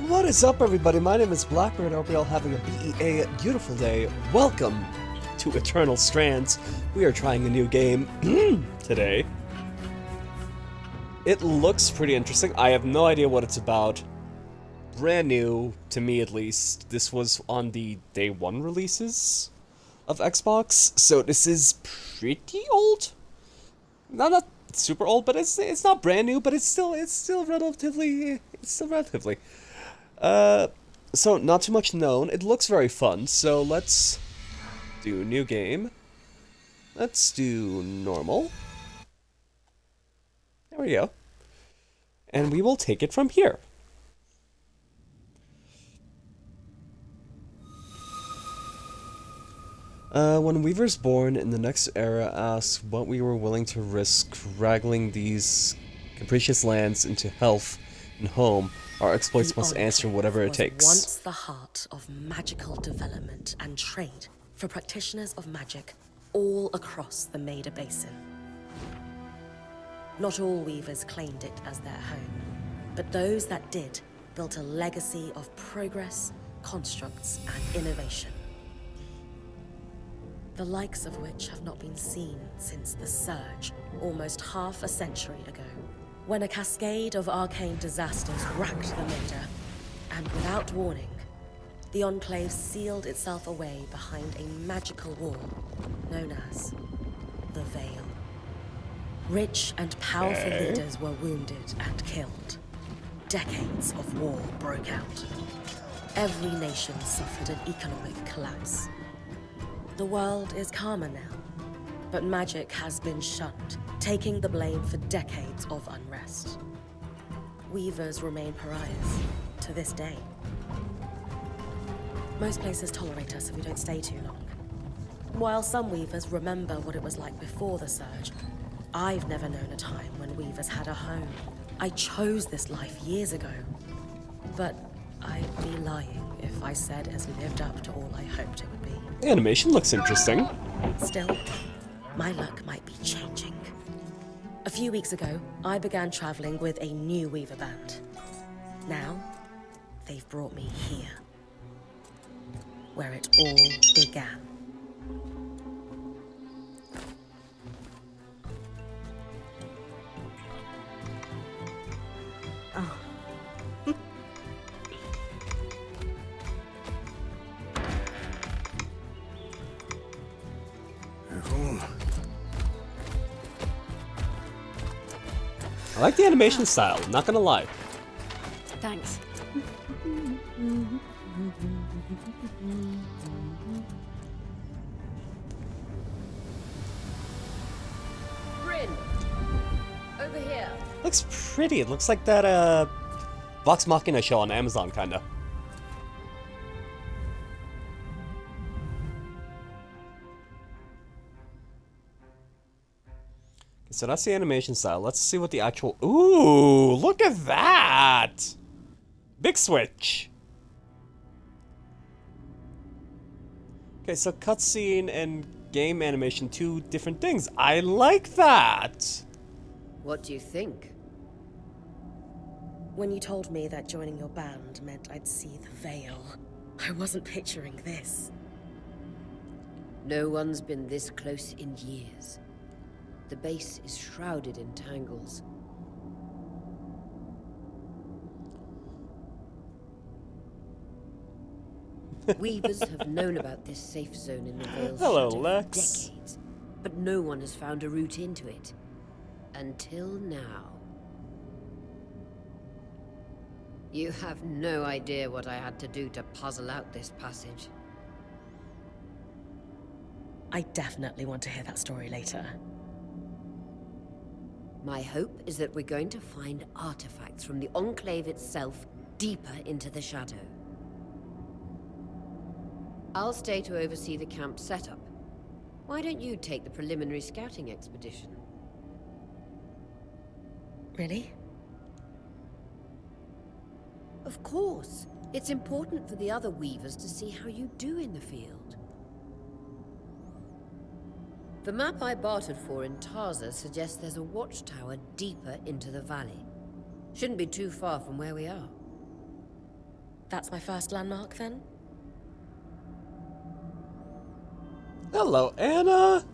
What is up, everybody? My name is Blackbird. I hope you're all having a beautiful day. Welcome to Eternal Strands. We are trying a new game today. It looks pretty interesting. I have no idea what it's about. Brand new, to me at least. This was on the day one releases of Xbox, so this is pretty old. Not super old, but it's not brand new, but it's still relatively. So not too much known. It looks very fun, so let's do new game. Let's do normal. There we go. And we will take it from here. When Weaver's born in the next era asks what we were willing to risk wrangling these capricious lands into health and home, our exploits must answer whatever it takes. Once the heart of magical development and trade for practitioners of magic all across the Maida Basin. Not all weavers claimed it as their home, but those that did built a legacy of progress, constructs, and innovation. The likes of which have not been seen since the Surge, almost half a century ago, when a cascade of arcane disasters racked the Maida, and without warning, the Enclave sealed itself away behind a magical wall known as the Veil. Rich and powerful leaders were wounded and killed. Decades of war broke out. Every nation suffered an economic collapse. The world is calmer now, but magic has been shunned, taking the blame for decades of unrest. Weavers remain pariahs to this day. Most places tolerate us if we don't stay too long. While some weavers remember what it was like before the Surge, I've never known a time when weavers had a home. I chose this life years ago, but I'd be lying if I said it's lived up to all I hoped it would be. The animation looks interesting. Still, my luck might be changing. A few weeks ago, I began traveling with a new Weaver band. Now, they've brought me here, where it all began. Oh. I like the animation style, not gonna lie. Thanks. Bryn, over here. Looks pretty. It looks like that Vox Machina show on Amazon, kinda. So that's the animation style. Let's see what the actual... Ooh, look at that! Big switch. Okay, so cutscene and game animation, two different things. I like that! What do you think? When you told me that joining your band meant I'd see the Veil, I wasn't picturing this. No one's been this close in years. The base is shrouded in tangles. Weavers have known about this safe zone in the Veil's Hello, shadow Lex. for decades, but no one has found a route into it. Until now. You have no idea what I had to do to puzzle out this passage. I definitely want to hear that story later. My hope is that we're going to find artifacts from the Enclave itself deeper into the shadow. I'll stay to oversee the camp setup. Why don't you take the preliminary scouting expedition? Really? Of course. It's important for the other Weavers to see how you do in the field. The map I bartered for in Tarza suggests there's a watchtower deeper into the valley. Shouldn't be too far from where we are. That's my first landmark, then? Hello, Anna!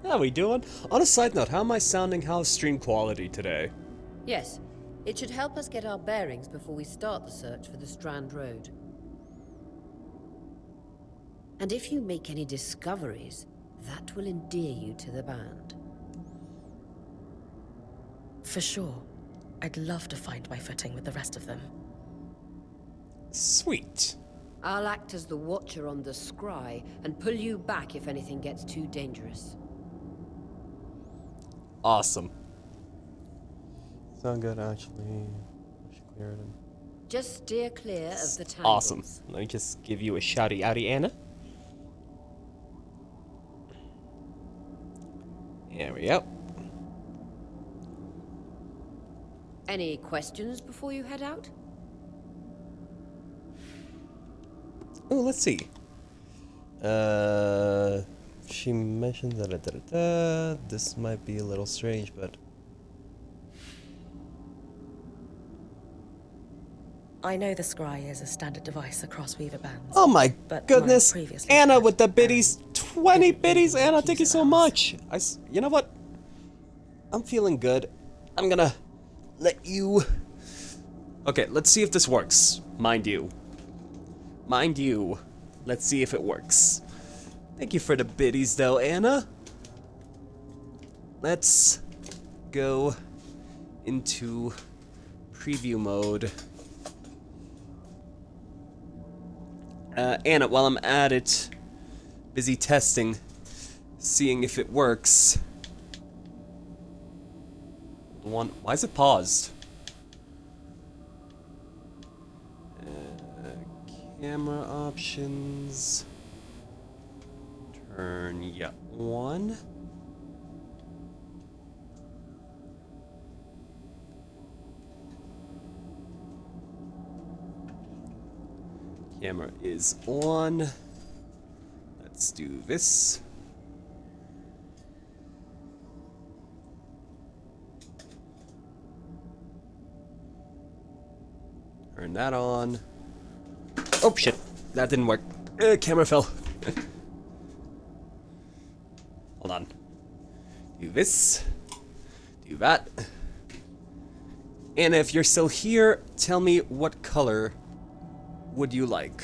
How we doing? On a side note, how am I sounding? How's stream quality today? Yes, it should help us get our bearings before we start the search for the Strand Road. And if you make any discoveries, that will endear you to the band. For sure. I'd love to find my footing with the rest of them. Sweet. I'll act as the watcher on the scry and pull you back if anything gets too dangerous. Awesome. Sound good, actually. I should clear it in. Just steer clear of the tangles. Awesome. Let me just give you a shouty outy, Anna. There we go. Any questions before you head out? Oh, let's see. She mentioned that this might be a little strange, but I know the scry is a standard device across Weaver bands. oh my but goodness, my previously Anna had with the and biddies, 20 didn't biddies, really Anna, make thank you use so of much. You know what? I'm feeling good. I'm gonna let you. Okay, let's see if this works. Mind you. Let's see if it works. Thank you for the biddies, though, Anna. Let's go into preview mode. Anna, while I'm at it, busy testing, seeing if it works. Why is it paused? Camera options. Turn, yeah, on. Camera is on. Let's do this. Turn that on. Oh shit, that didn't work. Camera fell. Hold on. Do this. Do that. And if you're still here, tell me what color would you like?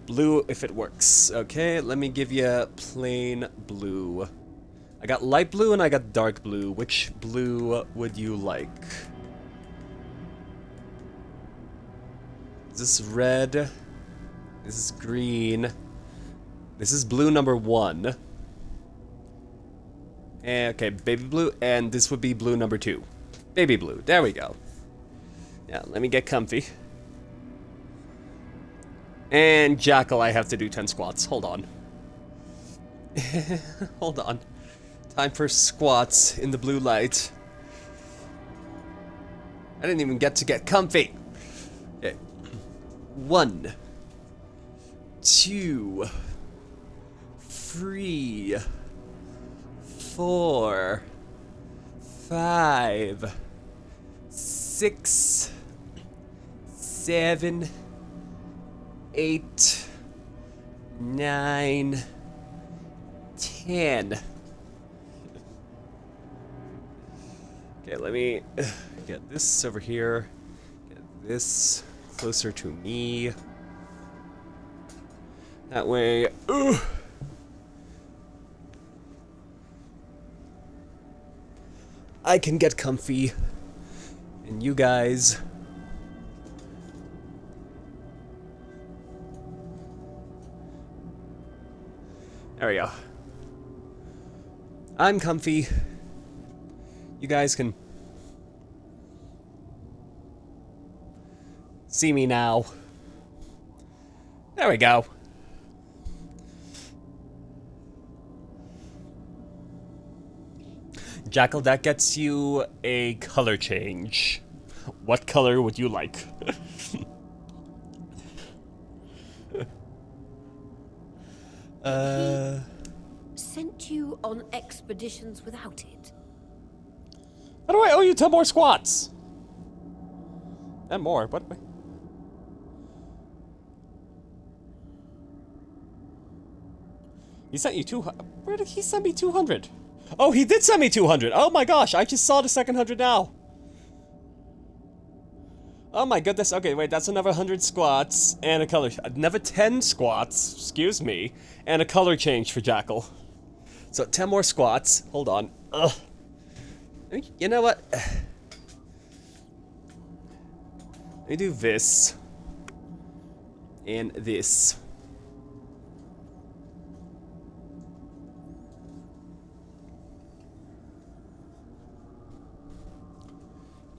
Blue if it works. Okay, let me give you plain blue. I got light blue and I got dark blue. Which blue would you like? Is this red? This is green. This is blue number 1. Okay, baby blue, and this would be blue number 2. Baby blue, there we go. Yeah, let me get comfy. And Jackal, I have to do 10 squats. Hold on. Hold on. Time for squats in the blue light. I didn't even get to get comfy. Okay. 1, 2, 3, 4, 5, 6, 7, 8, 9, 10. Okay, let me get this over here. Get this closer to me. That way. I can get comfy. And you guys. There we go. I'm comfy. You guys can see me now. There we go. Jackal, that gets you a color change. What color would you like? sent you on expeditions without it. How do I owe you 10 more squats? And more, what? He sent you 200. Where did he send me 200? Oh, he did send me 200. Oh my gosh, I just saw the second 100 now. Oh my goodness. Okay, wait, that's another 100 squats and a color. Another 10 squats, excuse me, and a color change for Jackal. So 10 more squats. Hold on. Ugh. You know what? Let me do this. And this.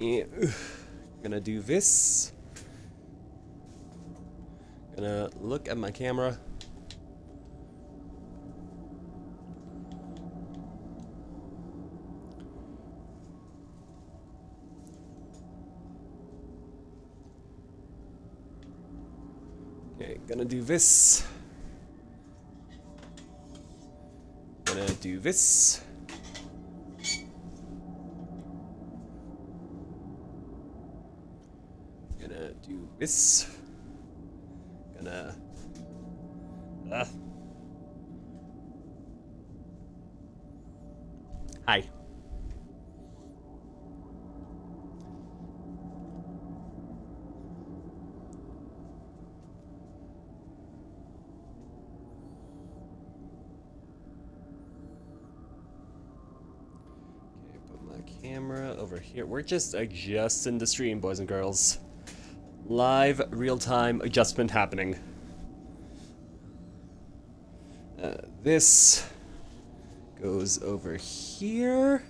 And gonna do this. Gonna look at my camera. Okay, gonna do this. Gonna do this. Gonna do this. Gonna... Hi. Camera over here. We're just adjusting the stream, boys and girls. Live, real-time adjustment happening. This goes over here.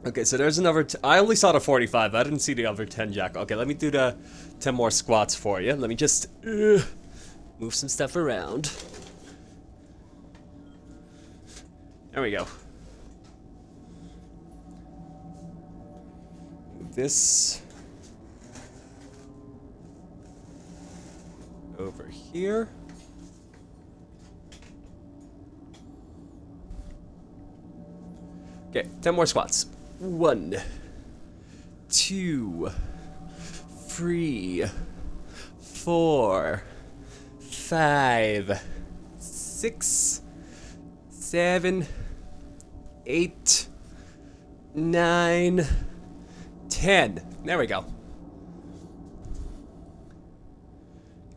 Okay, so there's another... I only saw the 45. I didn't see the other 10 jack. Okay, let me do the 10 more squats for you. Let me just... move some stuff around. There we go. Move this over here. Okay, 10 more squats. 1, 2, 3, 4, 5, 6, 7, 8, 9, 10. There we go.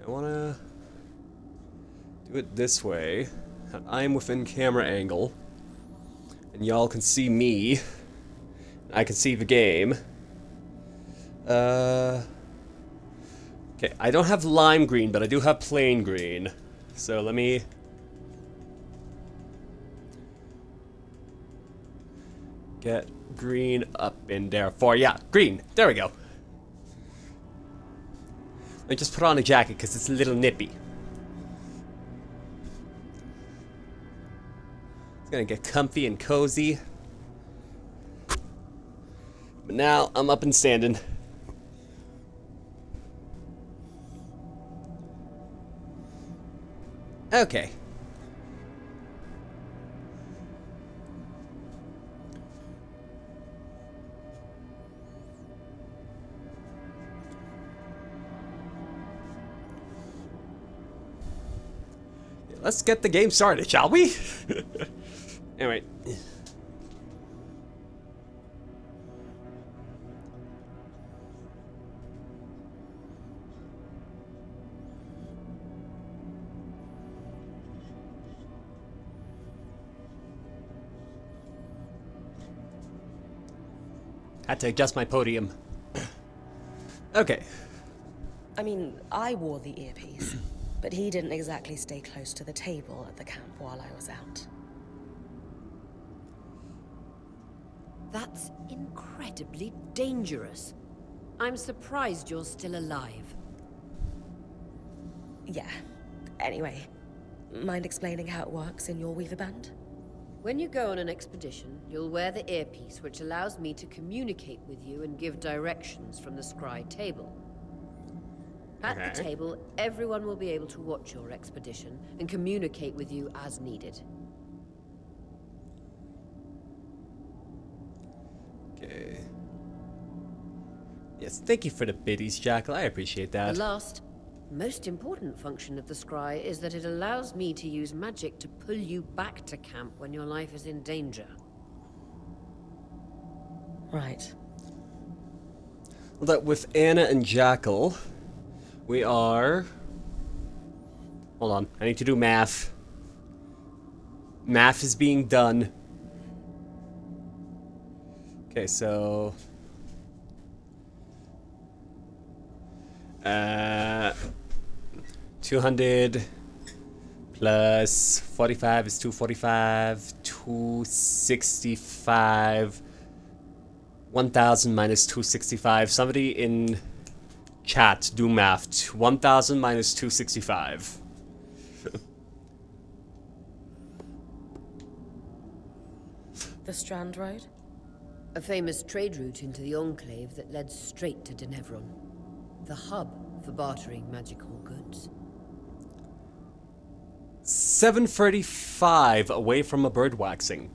I wanna do it this way. I'm within camera angle, and y'all can see me. I can see the game. Okay, I don't have lime green, but I do have plain green. So let me... get green up in there for... Yeah, green. There we go. I just put on a jacket because it's a little nippy. It's gonna get comfy and cozy. But now I'm up and standing. Okay. Let's get the game started, shall we? Anyway. Had to adjust my podium. Okay. I mean, I wore the earpiece, but he didn't exactly stay close to the table at the camp while I was out. That's incredibly dangerous. I'm surprised you're still alive. Yeah. Anyway, mind explaining how it works in your Weaver Band? When you go on an expedition, you'll wear the earpiece, which allows me to communicate with you and give directions from the scry table. At Okay. the table, everyone will be able to watch your expedition and communicate with you as needed. Okay. Yes, thank you for the biddies, Jackal. I appreciate The that. last, most important function of the scry is that it allows me to use magic to pull you back to camp when your life is in danger. Right. Well, that with Anna and Jackal, we are... Hold on, I need to do math. Math is being done. Okay, so... 200 plus 45 is 245. 265. 1000 minus 265. Somebody in chat do math. 1000 minus 265. The Strand Road? A famous trade route into the Enclave that led straight to Denevron. The hub for bartering magical goods. 735 away from a bird waxing.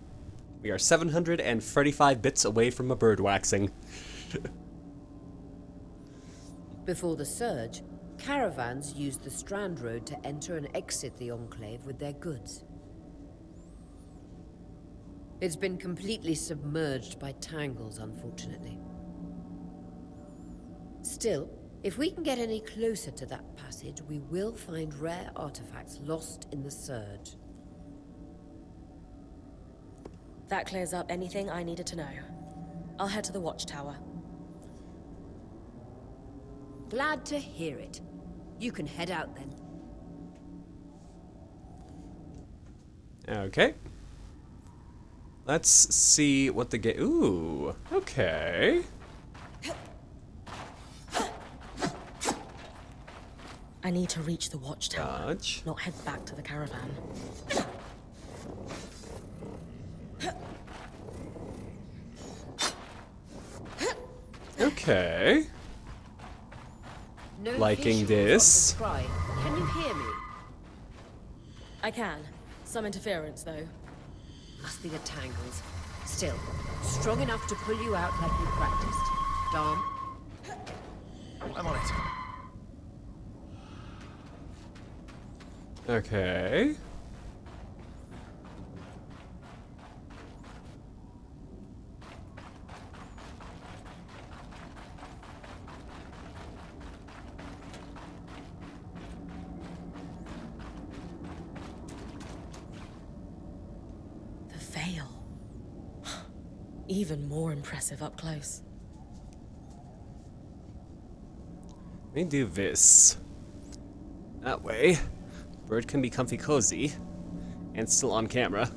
We are 735 bits away from a bird waxing. Before the Surge, caravans used the Strand Road to enter and exit the Enclave with their goods. It's been completely submerged by tangles, unfortunately. Still, if we can get any closer to that passage, we will find rare artifacts lost in the Surge. That clears up anything I needed to know. I'll head to the watchtower. Glad to hear it. You can head out then. Okay. Let's see what the game... Ooh, okay. I need to reach the watchtower, Dodge. not head back to the caravan. Okay. No Liking visuals this. on the scry. Can you hear me? I can. Some interference, though. Must be the tangles. Still, strong enough to pull you out like you practiced. Dom? I'm on it. Okay. The veil. Even more impressive up close. Let me do this. That way, Bird can be comfy cozy and still on camera.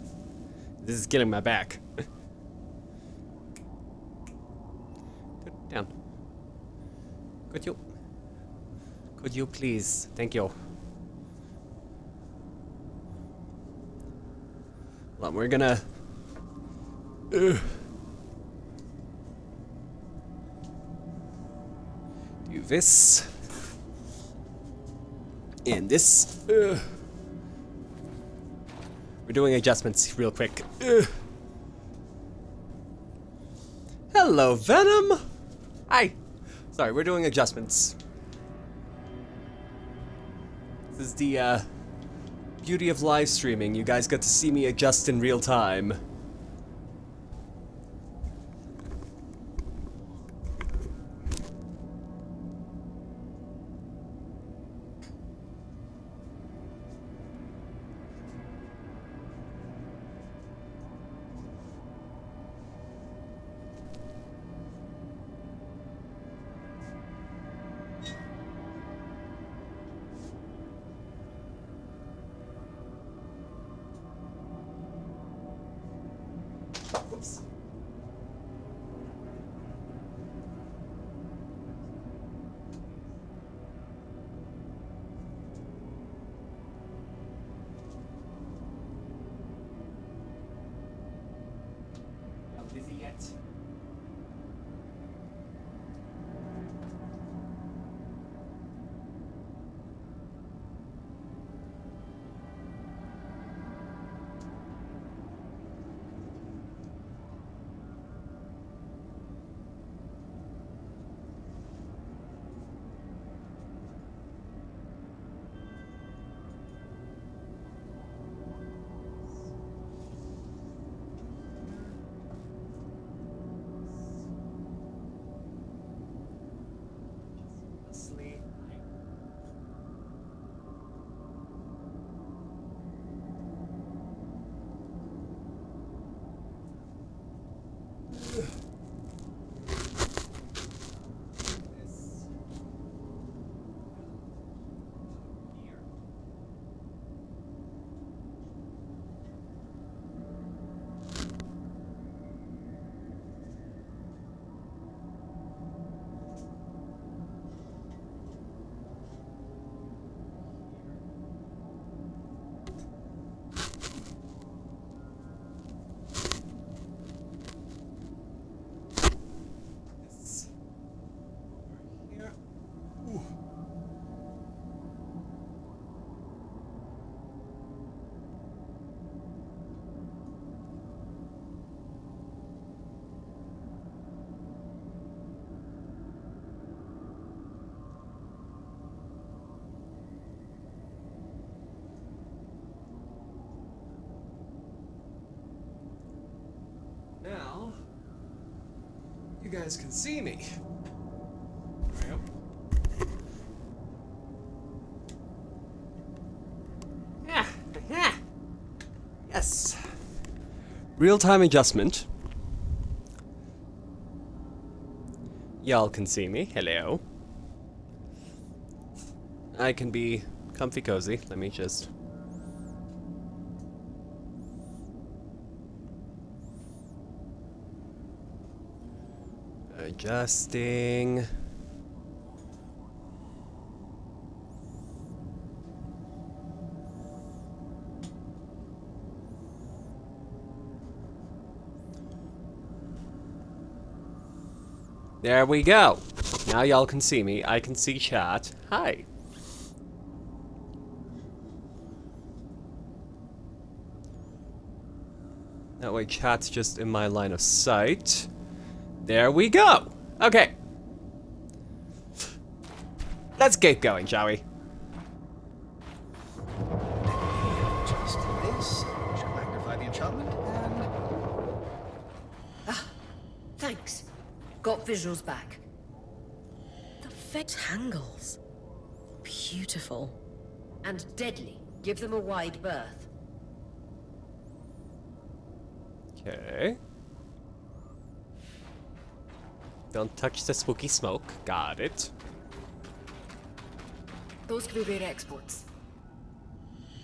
This is getting my back. Good, down. Could you please? Thank you. Hold on, we're gonna... do this. And this. We're doing adjustments real quick. Hello, Venom! Hi! Sorry, we're doing adjustments. This is the, beauty of live streaming. You guys get to see me adjust in real time. Oops. Not busy yet. You guys can see me. Yep. Yes. Real-time adjustment. Y'all can see me. Hello. I can be comfy cozy. Let me just... adjusting. There we go. Now y'all can see me. I can see chat. Hi. That way chat's just in my line of sight. There we go. Okay. Let's keep going, shall we? Just this should magnify the enchantment, and Thanks. Got visuals back. The rectangles. Beautiful. And deadly. Give them a wide berth. Okay. Don't touch the spooky smoke. Got it. Those could be rare exports.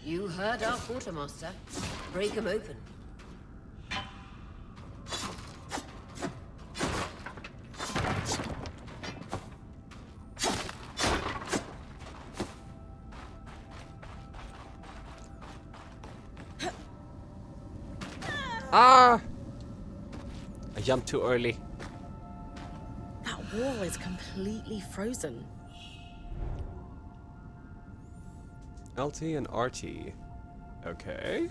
You heard our quartermaster. Break them open. Ah! I jumped too early. That wall is completely frozen. LT and RT. Okay.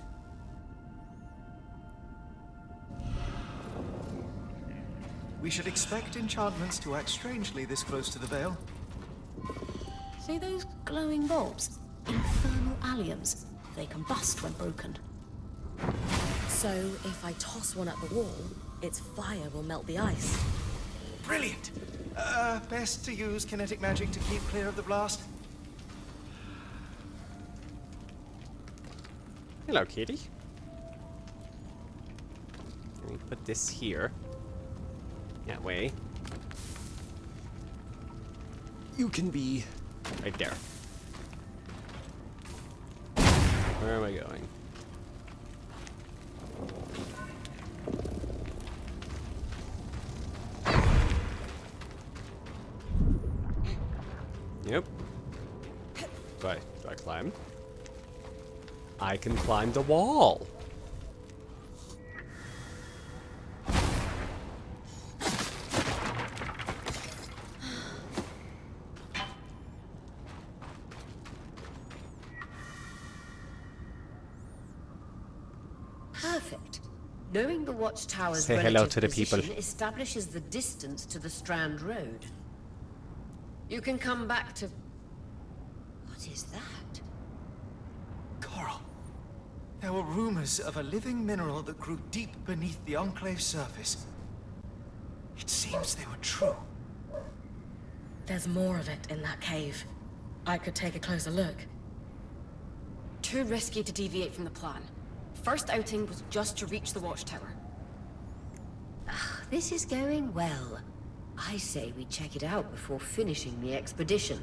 we should expect enchantments to act strangely this close to the Veil. See those glowing bulbs? Infernal alliums. They combust when broken. So if I toss one at the wall, its fire will melt the ice. Brilliant! Best to use kinetic magic to keep clear of the blast. Hello, kitty. Let me put this here. That way. You can be right there. Where am I going? Yep. Do I climb? I can climb the wall. Perfect. Knowing the watchtower's Say hello relative to the people. position establishes the distance to the Strand Road. You can come back to... What is that? Coral. There were rumors of a living mineral that grew deep beneath the Enclave's surface. It seems they were true. There's more of it in that cave. I could take a closer look. Too risky to deviate from the plan. First outing was just to reach the watchtower. This is going well. I say we check it out before finishing the expedition.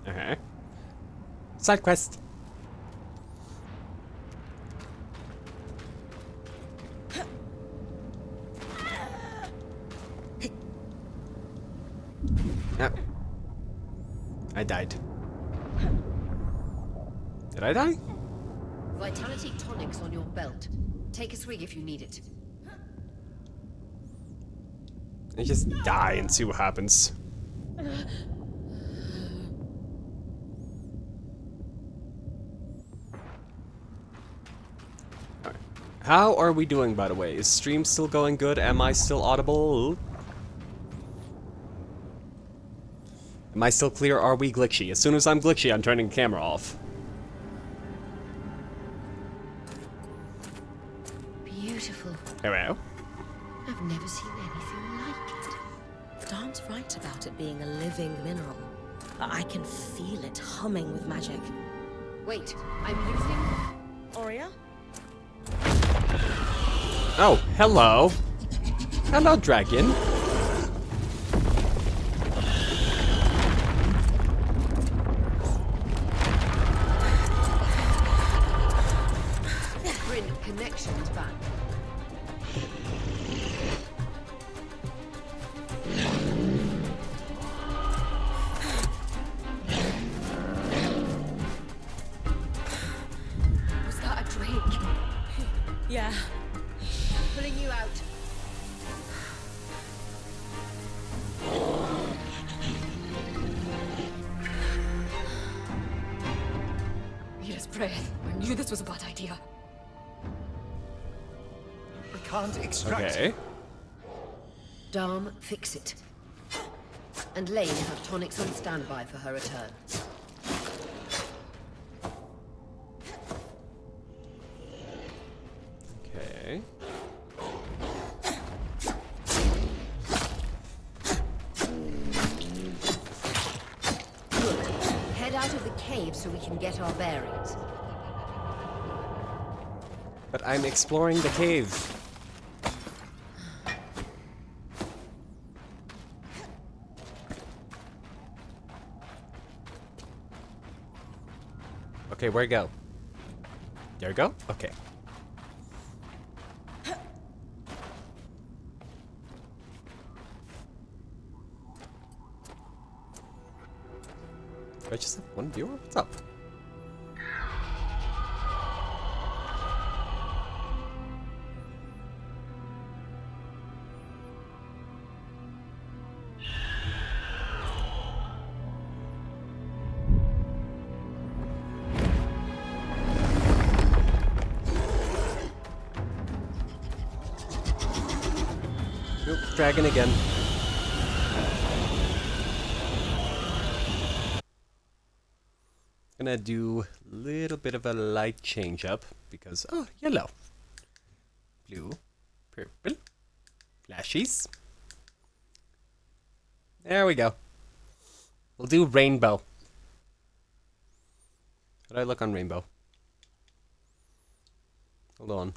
Okay. Side quest. Yep. I died. Did I die? Vitality tonics on your belt. Take a swig if you need it. I just die and see what happens. Alright. How are we doing, by the way? Is stream still going good? Am I still audible? Am I still clear? Are we glitchy? As soon as I'm glitchy, I'm turning the camera off. Beautiful Hello. I've never seen anything like it. Darn's right about it being a living mineral. I can feel it humming with magic. Wait, I'm using... Aurea? Oh, hello. Hello, dragon. Bryn, connections back. Was that a drake? Yeah. Pulling you out. Mira's breath. I knew this was a bad idea. We can't extract Okay. it. Dom, fix it. And Lane, have tonics on standby for her return. Okay. Good. Head out of the cave so we can get our bearings. But I'm exploring the cave. Okay, where to go? There we go? Okay. Do I just have one viewer? What's up? Nope, dragon again. Gonna do a little bit of a light change up because yellow, blue, purple, flashies. There we go. We'll do rainbow. How do I look on rainbow? Hold on.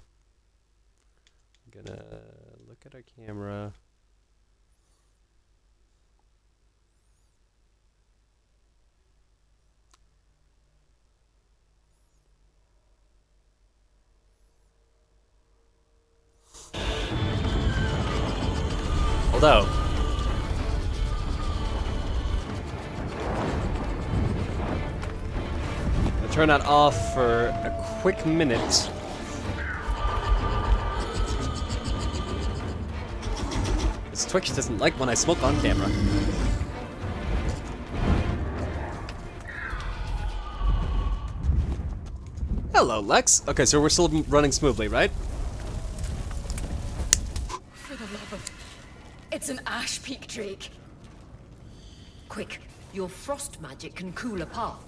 I'm gonna look at our camera. Although, I'll turn that off for a quick minute. This Twitch doesn't like when I smoke on camera. Hello, Lex. Okay, so we're still running smoothly, right? For the love of... It's an ash peak drake. Quick, your frost magic can cool a path.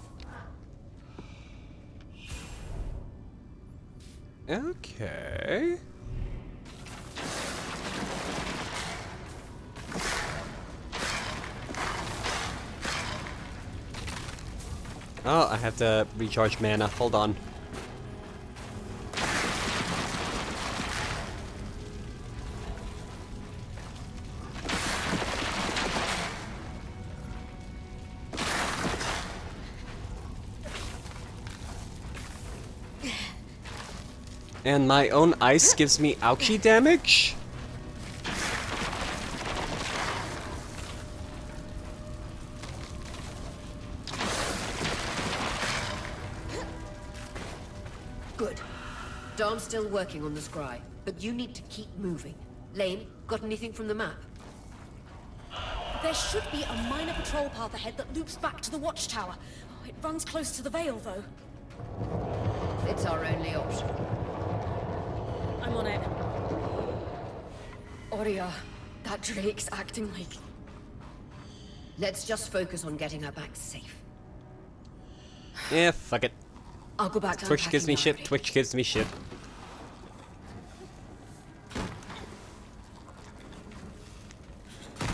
Okay. Oh, I have to recharge mana. Hold on. And my own ice gives me ouchie damage? Good. Dom's still working on the scry, but you need to keep moving. Lane, got anything from the map? There should be a minor patrol path ahead that loops back to the watchtower. Oh, it runs close to the Vale, though. It's our only option. I'm on it. Aurea, that drake's acting like... Let's just focus on getting her back safe. Yeah, fuck it. I'll go back to Twitch gives me unpacking shit. already. Twitch gives me shit.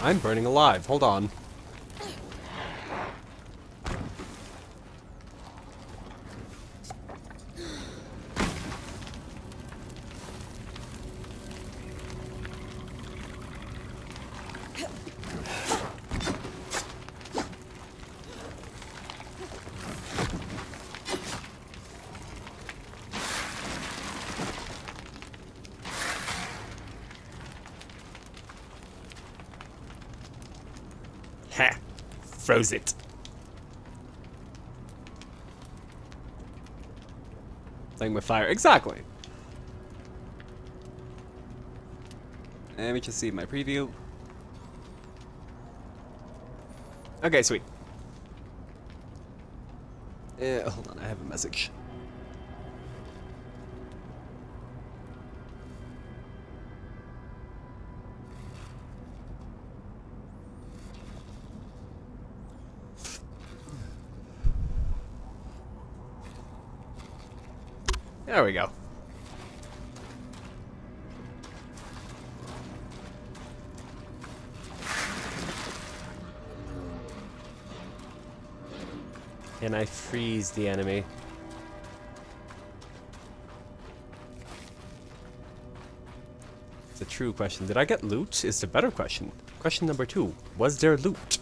I'm burning alive. Hold on. Ha! Froze it. Playing with fire. Exactly. Let me just see my preview. Okay, sweet. Hold on, I have a message. There we go. Can I freeze the enemy? It's a true question. Did I get loot? Is the better question. Question number 2. Was there loot?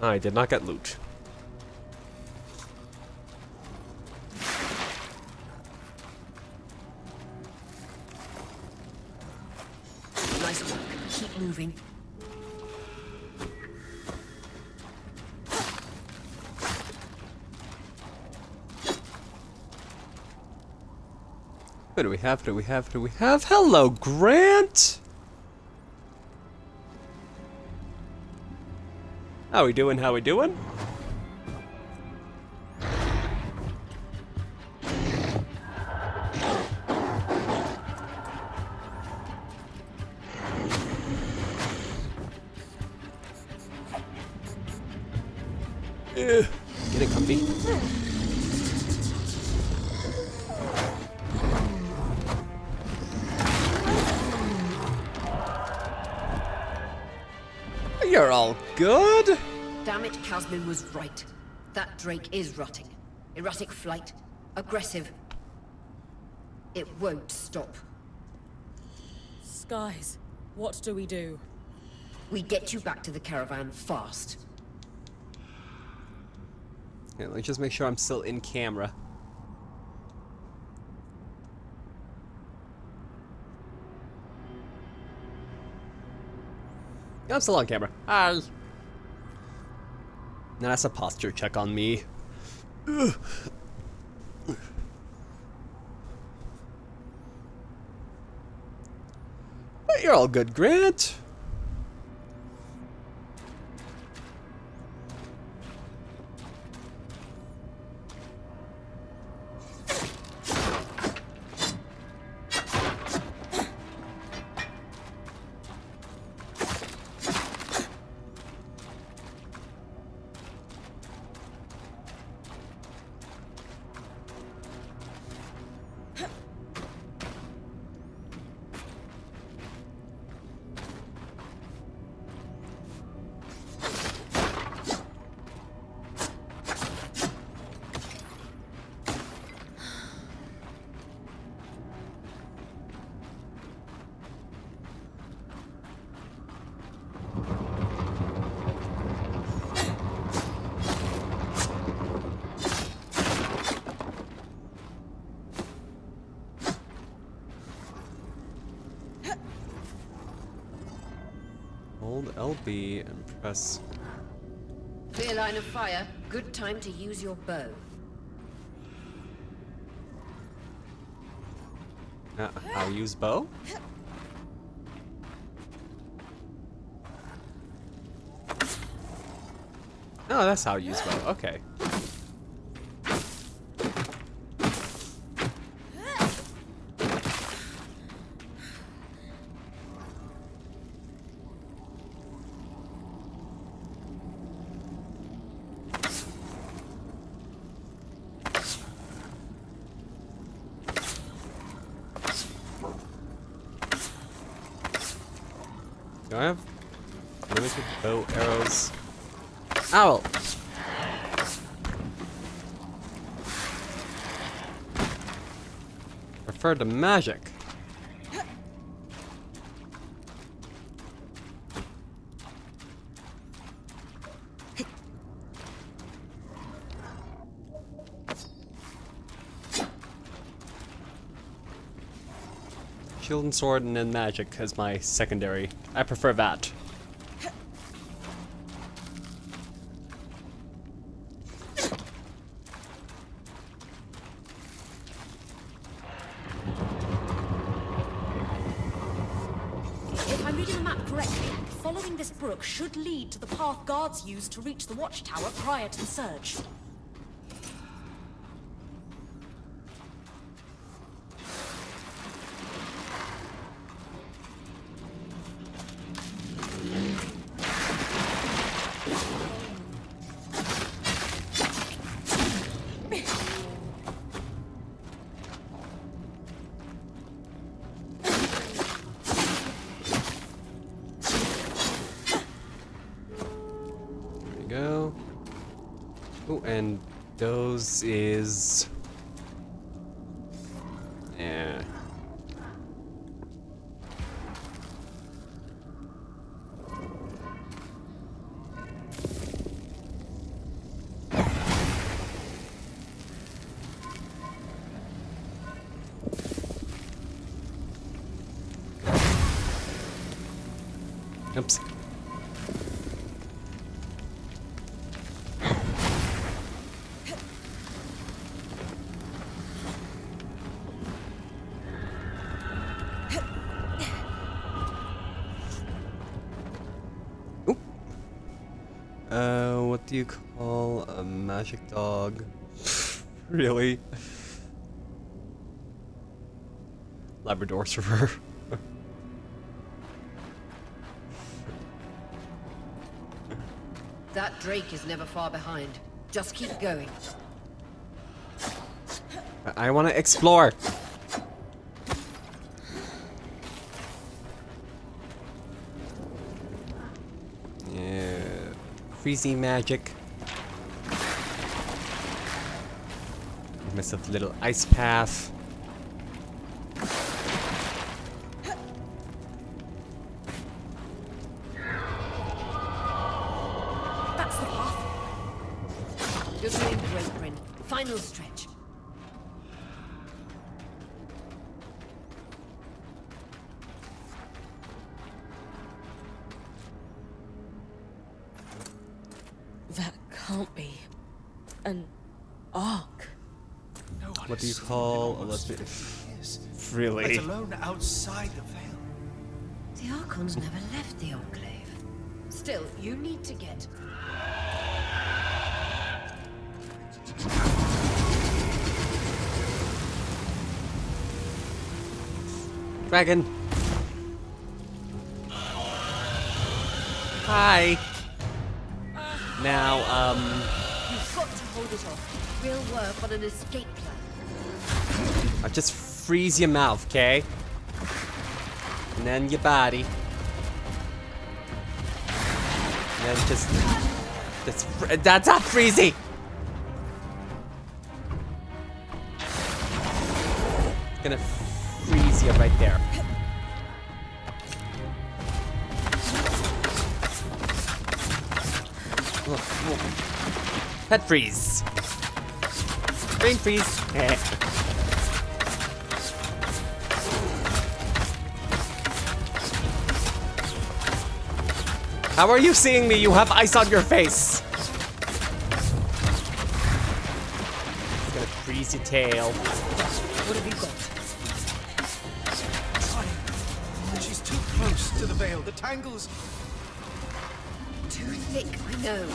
I did not get loot. Nice work. Keep moving. What do we have? What do we have? What do we have? Hello, Grant! How we doing? How we doing? Get it, comfy. You're all good. Damn it, Casmin was right. That Drake is rotting. Erratic flight. Aggressive. It won't stop. Skies, what do we do? We get you back to the caravan fast. Okay, let me just make sure I'm still in camera. Yeah, I'm still on camera. Hi. Now that's a posture check on me. Ugh. But you're all good, Grant. Hold LB and press. Clear line of fire. Good time to use your bow. I'll use bow. Oh, that's how you use bow. Okay. Do I have limited bow arrows? Ow! Prefer the magic. Shield and sword and then magic as my secondary. I prefer that. If I'm reading the map correctly, following this brook should lead to the path guards used to reach the watchtower prior to the surge. Go. Oh, and those is. Yeah. Oops. What do you call a magic dog? Really? Labrador Retriever. That Drake is never far behind. Just keep going. I want to explore. Yeah, freezy magic. Miss a little ice path. That's the path. You're doing great, Bryn. Final stretch. That can't be an arc. No one What do you has seen call them a almost lesbian? 50 years, Really? let alone outside the veil. The Archons never left the Enclave. Still, you need to get... Dragon. Hi. Now, You've got to hold it off. We'll work on an escape plan. I'll just freeze your mouth, okay? And then your body. And then that's not freezy! Gonna freeze you right there. Pet freeze. Brain freeze. How are you seeing me? You have ice on your face. It's gonna freeze your tail. What have you got? Time. She's too close to the veil. The tangles. Too thick, I know.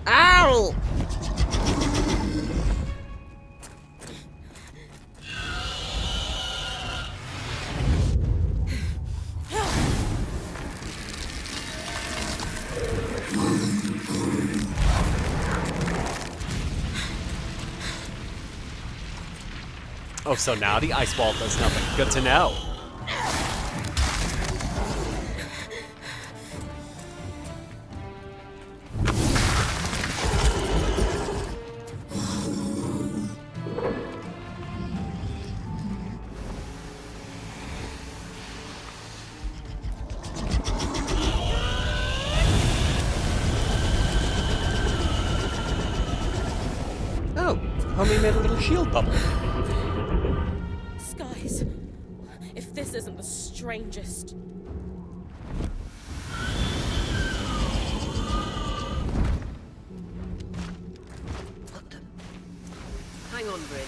Ow! Oh, so now the ice wall does nothing. Good to know. shield bubble. Skies. If this isn't the strangest. Got them. Hang on, Bryn.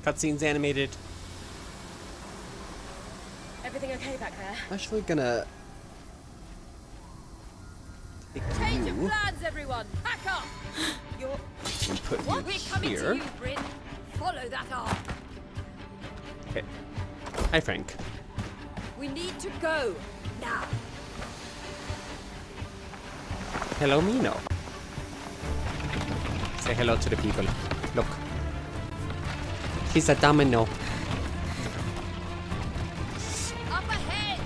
Cutscenes animated. Everything okay back there? I'm actually gonna take Change of you plans, everyone! Pack up! You're... and put We're you coming here. to you, Bryn. Follow that arc. Okay. Hi, Frank. We need to go. Now. Hello, Mino. Say hello to the people. Look. He's a domino. Up ahead!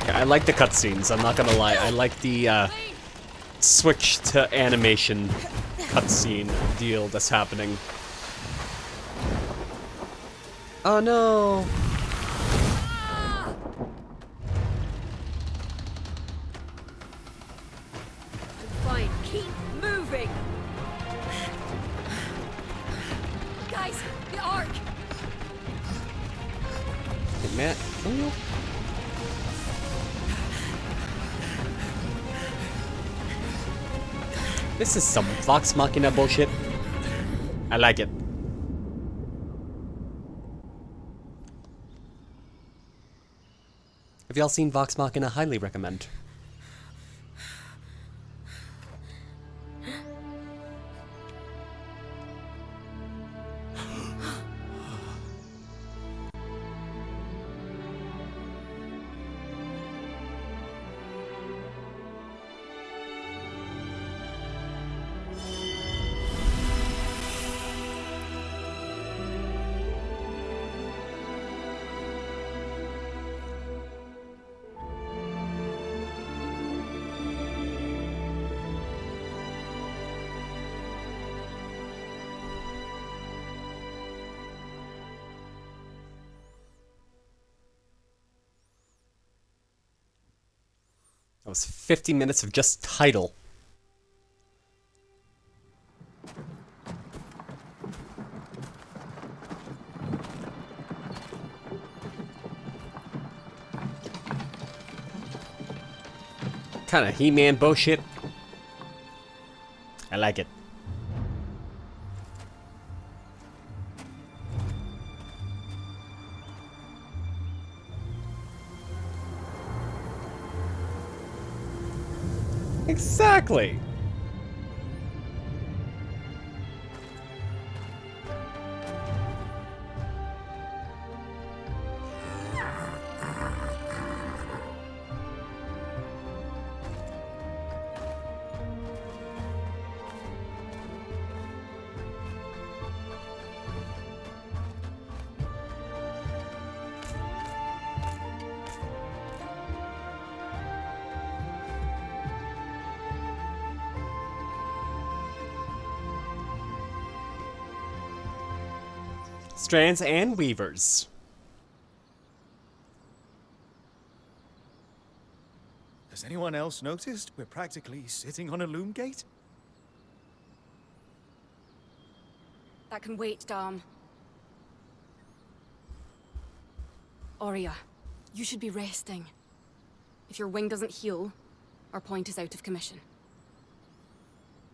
Yeah, I like the cutscenes, I'm not gonna lie. I like the switch to animation cutscene deal that's happening. Oh no! Fine, keep moving! Guys, the arc! Hey, Matt, can you? This is some Vox Machina bullshit. I like it. Have y'all seen Vox Machina? Highly recommend. That was 50 minutes of just title. Kinda He-Man bullshit. I like it. Exactly. Strands and weavers. Has anyone else noticed we're practically sitting on a loom gate? That can wait, Dom. Aurea, you should be resting. If your wing doesn't heal, our point is out of commission.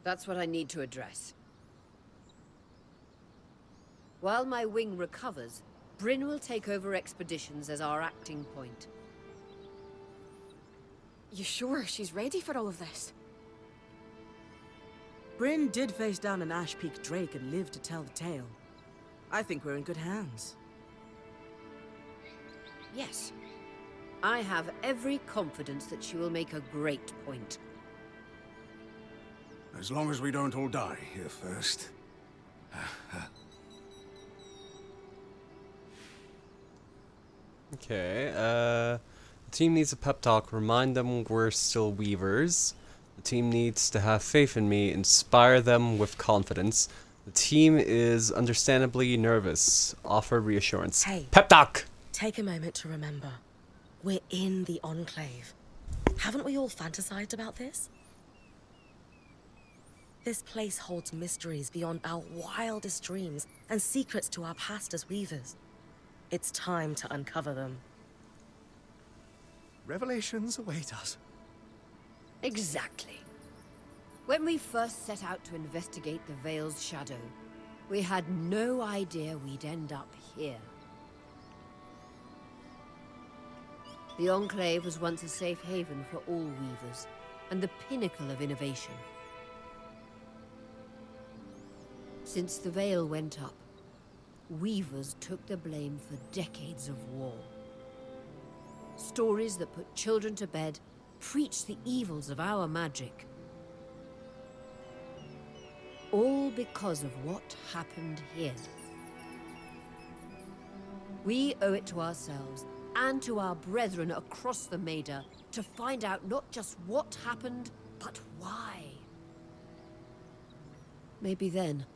That's what I need to address. While my wing recovers, Bryn will take over expeditions as our acting point. You sure she's ready for all of this? Bryn did face down an Ash Peak Drake and lived to tell the tale. I think we're in good hands. Yes. I have every confidence that she will make a great point. As long as we don't all die here first. Okay, the team needs a pep talk. Remind them we're still weavers. The team needs to have faith in me. Inspire them with confidence. The team is understandably nervous. Offer reassurance. Hey. Pep talk! Take a moment to remember. We're in the Enclave. Haven't we all fantasized about this? This place holds mysteries beyond our wildest dreams and secrets to our past as weavers. It's time to uncover them. Revelations await us. Exactly. When we first set out to investigate the Veil's shadow, we had no idea we'd end up here. The Enclave was once a safe haven for all weavers, and the pinnacle of innovation. Since the Veil went up, weavers took the blame for decades of war. Stories that put children to bed preached the evils of our magic. All because of what happened here. We owe it to ourselves and to our brethren across the Maida to find out not just what happened, but why. Maybe then,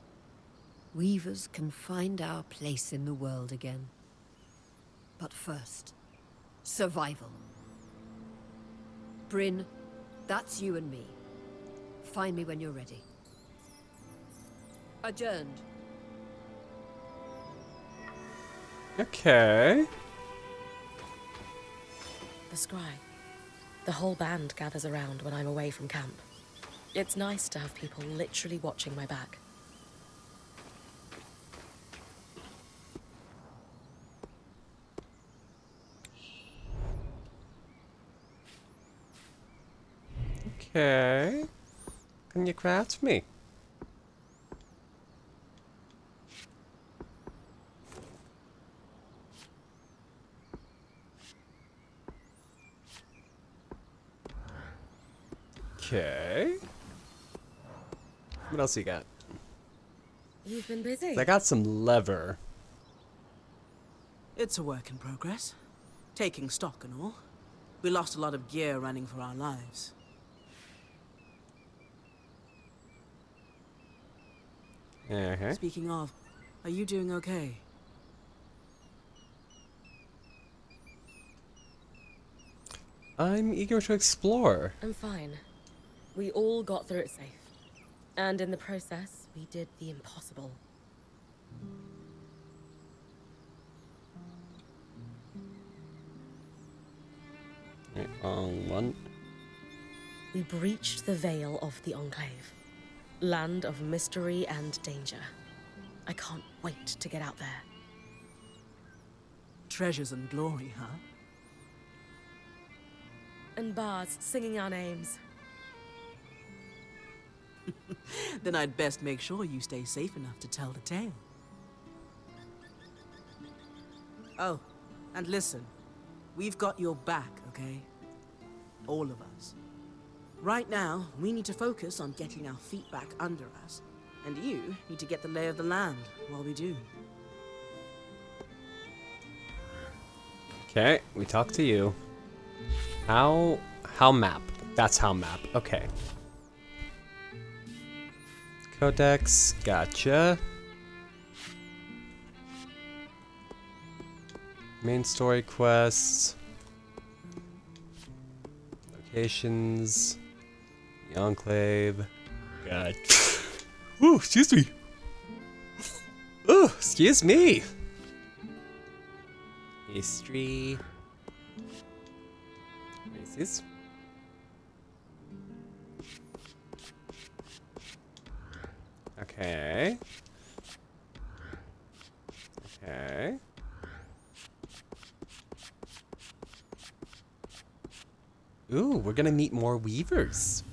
weavers can find our place in the world again. But first, survival. Bryn, that's you and me. Find me when you're ready. Adjourned. Okay. The scry. The whole band gathers around when I'm away from camp. It's nice to have people literally watching my back. Okay. Can you craft me? Okay. What else you got? You've been busy. I got some lever. It's a work in progress. Taking stock and all. We lost a lot of gear running for our lives. Speaking of, are you doing okay? I'm eager to explore. I'm fine. We all got through it safe. And in the process, we did the impossible. One. We breached the veil of the Enclave. Land of mystery and danger. I can't wait to get out there. Treasures and glory, huh? And bards singing our names. Then I'd best make sure you stay safe enough to tell the tale. Oh, and listen. We've got your back, okay? All of us. Right now, we need to focus on getting our feet back under us. And you need to get the lay of the land while we do. Okay, we talk to you. How map? That's how map. Okay. Codex, gotcha. Main story quests. Locations. The Enclave. God. Ooh, excuse me. Ooh, excuse me. History. Races. Okay. Okay. Ooh, we're gonna meet more weavers.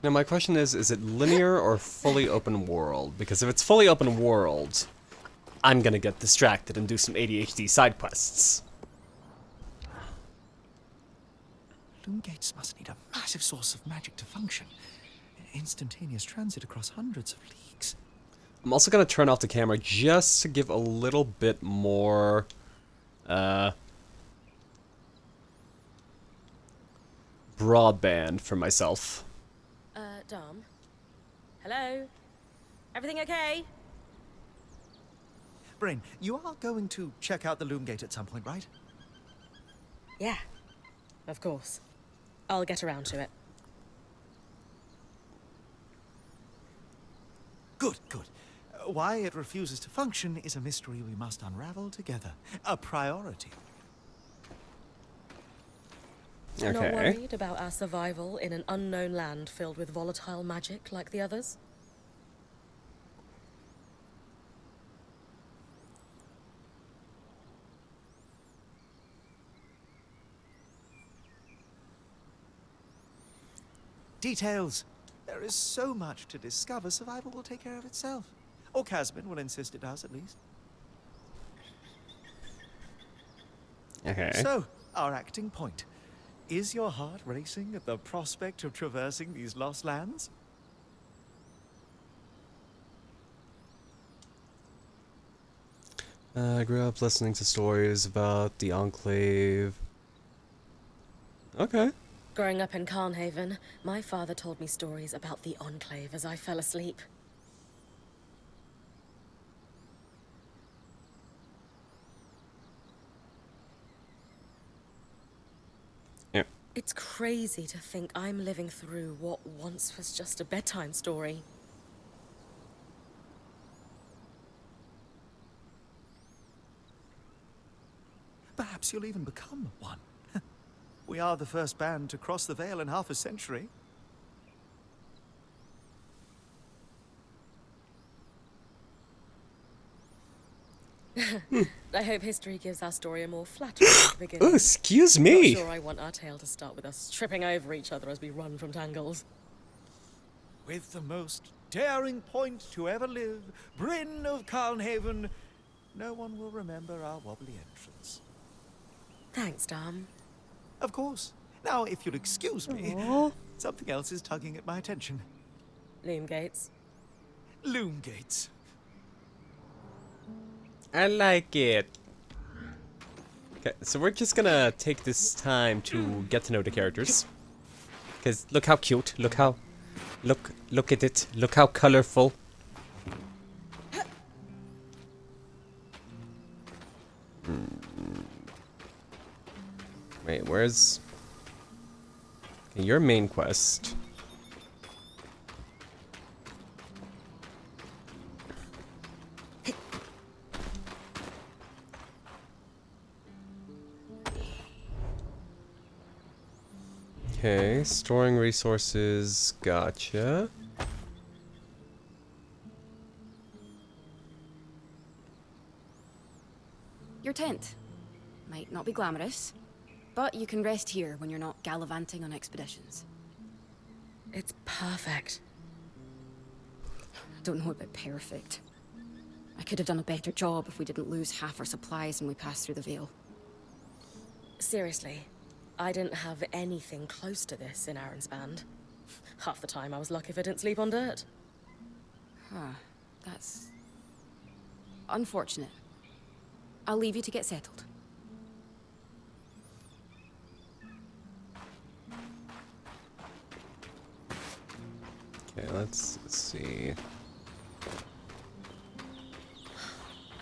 Now my question is it linear or fully open world? Because if it's fully open world, I'm gonna get distracted and do some ADHD side quests. Loom gates must need a massive source of magic to function. Instantaneous transit across hundreds of leagues. I'm also gonna turn off the camera just to give a little bit more broadband for myself. Dom? Hello? Everything okay? Bryn, you are going to check out the loom gate at some point, right? Yeah, of course. I'll get around to it. Good, good. Why it refuses to function is a mystery we must unravel together. A priority. Okay. Not worried about our survival in an unknown land filled with volatile magic like the others? Details. There is so much to discover, survival will take care of itself. Or Casman will insist it does, at least. Okay. So, our acting point. Is your heart racing at the prospect of traversing these lost lands? I grew up listening to stories about the Enclave. Okay. Growing up in Carnhaven, my father told me stories about the Enclave as I fell asleep. Yeah. It's crazy to think I'm living through what once was just a bedtime story. Perhaps you'll even become one. We are the first band to cross the Veil in half a century. I hope history gives our story a more flattering beginning. Oh, excuse me. Not sure I want our tale to start with us tripping over each other as we run from tangles. With the most daring point to ever live, Bryn of Carnhaven, no one will remember our wobbly entrance. Thanks, Dom. Of course. Now, if you'll excuse me, Aww. something else is tugging at my attention. Loom gates. Loom gates. I like it. Okay, so we're just gonna take this time to get to know the characters. Because look how cute. Look at it. Look how colorful. Wait, where's... Okay, your main quest. Okay, storing resources, gotcha. Your tent. Might not be glamorous, but you can rest here when you're not gallivanting on expeditions. It's perfect. Don't know about perfect. I could have done a better job if we didn't lose half our supplies when we passed through the Veil. Seriously, I didn't have anything close to this in Aronsband. Half the time I was lucky if I didn't sleep on dirt. Huh. That's... unfortunate. I'll leave you to get settled. Okay, let's see.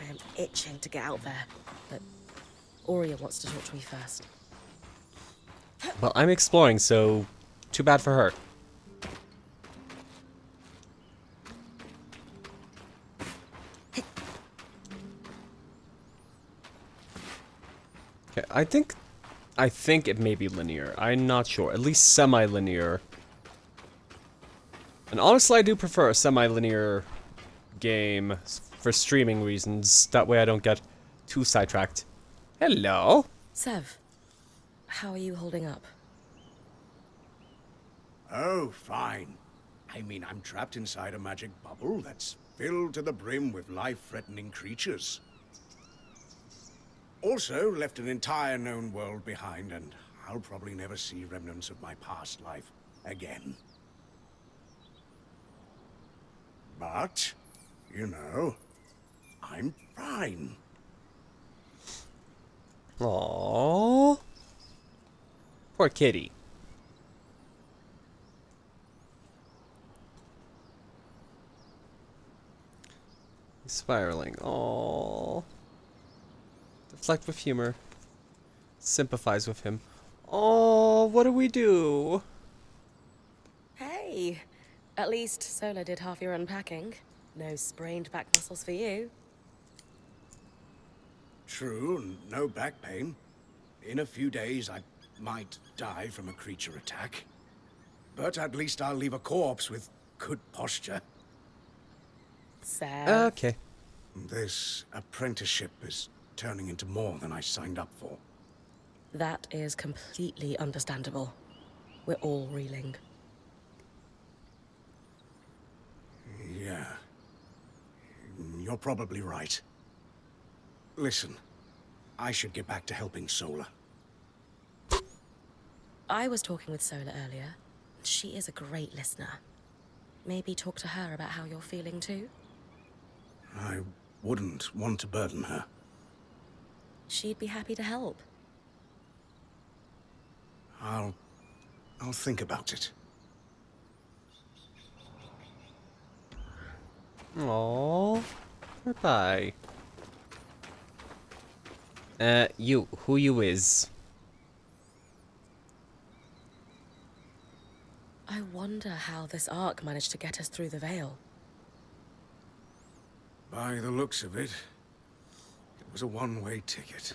I am itching to get out there, but Aurea wants to talk to me first. Well, I'm exploring, so too bad for her. Okay, I think it may be linear. I'm not sure. At least semi-linear. And honestly, I do prefer a semi-linear game for streaming reasons. That way I don't get too sidetracked. Hello. Sev, how are you holding up? Oh, fine. I mean, I'm trapped inside a magic bubble that's filled to the brim with life-threatening creatures. Also, left an entire known world behind, and I'll probably never see remnants of my past life again. But, you know, I'm fine. Aww. Poor kitty. He's spiraling. Aww. Deflect with humor. Sympathize with him. Oh, what do we do? Hey, at least Sola did half your unpacking. No sprained back muscles for you. True, no back pain. In a few days, I might die from a creature attack. But at least I'll leave a corpse with good posture. Sad. Okay. This apprenticeship is turning into more than I signed up for. That is completely understandable. We're all reeling. Yeah. You're probably right. Listen, I should get back to helping Sola. I was talking with Sola earlier. She is a great listener. Maybe talk to her about how you're feeling too? I wouldn't want to burden her. She'd be happy to help. I'll think about it. Aww. Goodbye. Who you is? I wonder how this arc managed to get us through the Veil. By the looks of it, it was a one-way ticket.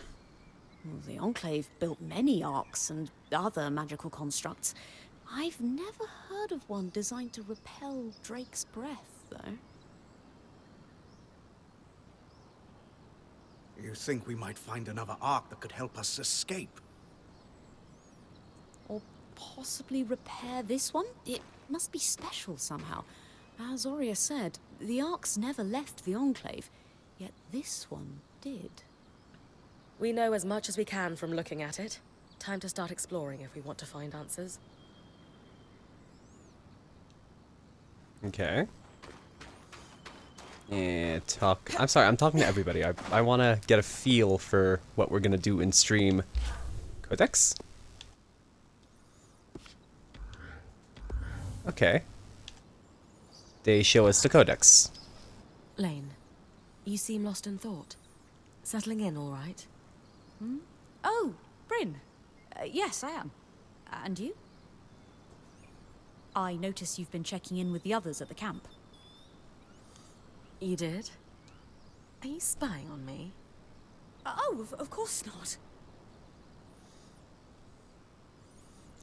Well, the Enclave built many arcs and other magical constructs. I've never heard of one designed to repel Drake's breath, though. You think we might find another arc that could help us escape? Or possibly repair this one? It must be special somehow. As Aurea said, the arcs never left the Enclave, yet this one did. We know as much as we can from looking at it. Time to start exploring if we want to find answers. Okay. And talk. I'm sorry, I'm talking to everybody. I want to get a feel for what we're going to do in stream. Codex? Okay. They show us the Codex. Lane, you seem lost in thought. Settling in all right? Oh, Bryn. Yes, I am. And you? I notice you've been checking in with the others at the camp. You did? Are you spying on me? Oh, of course not.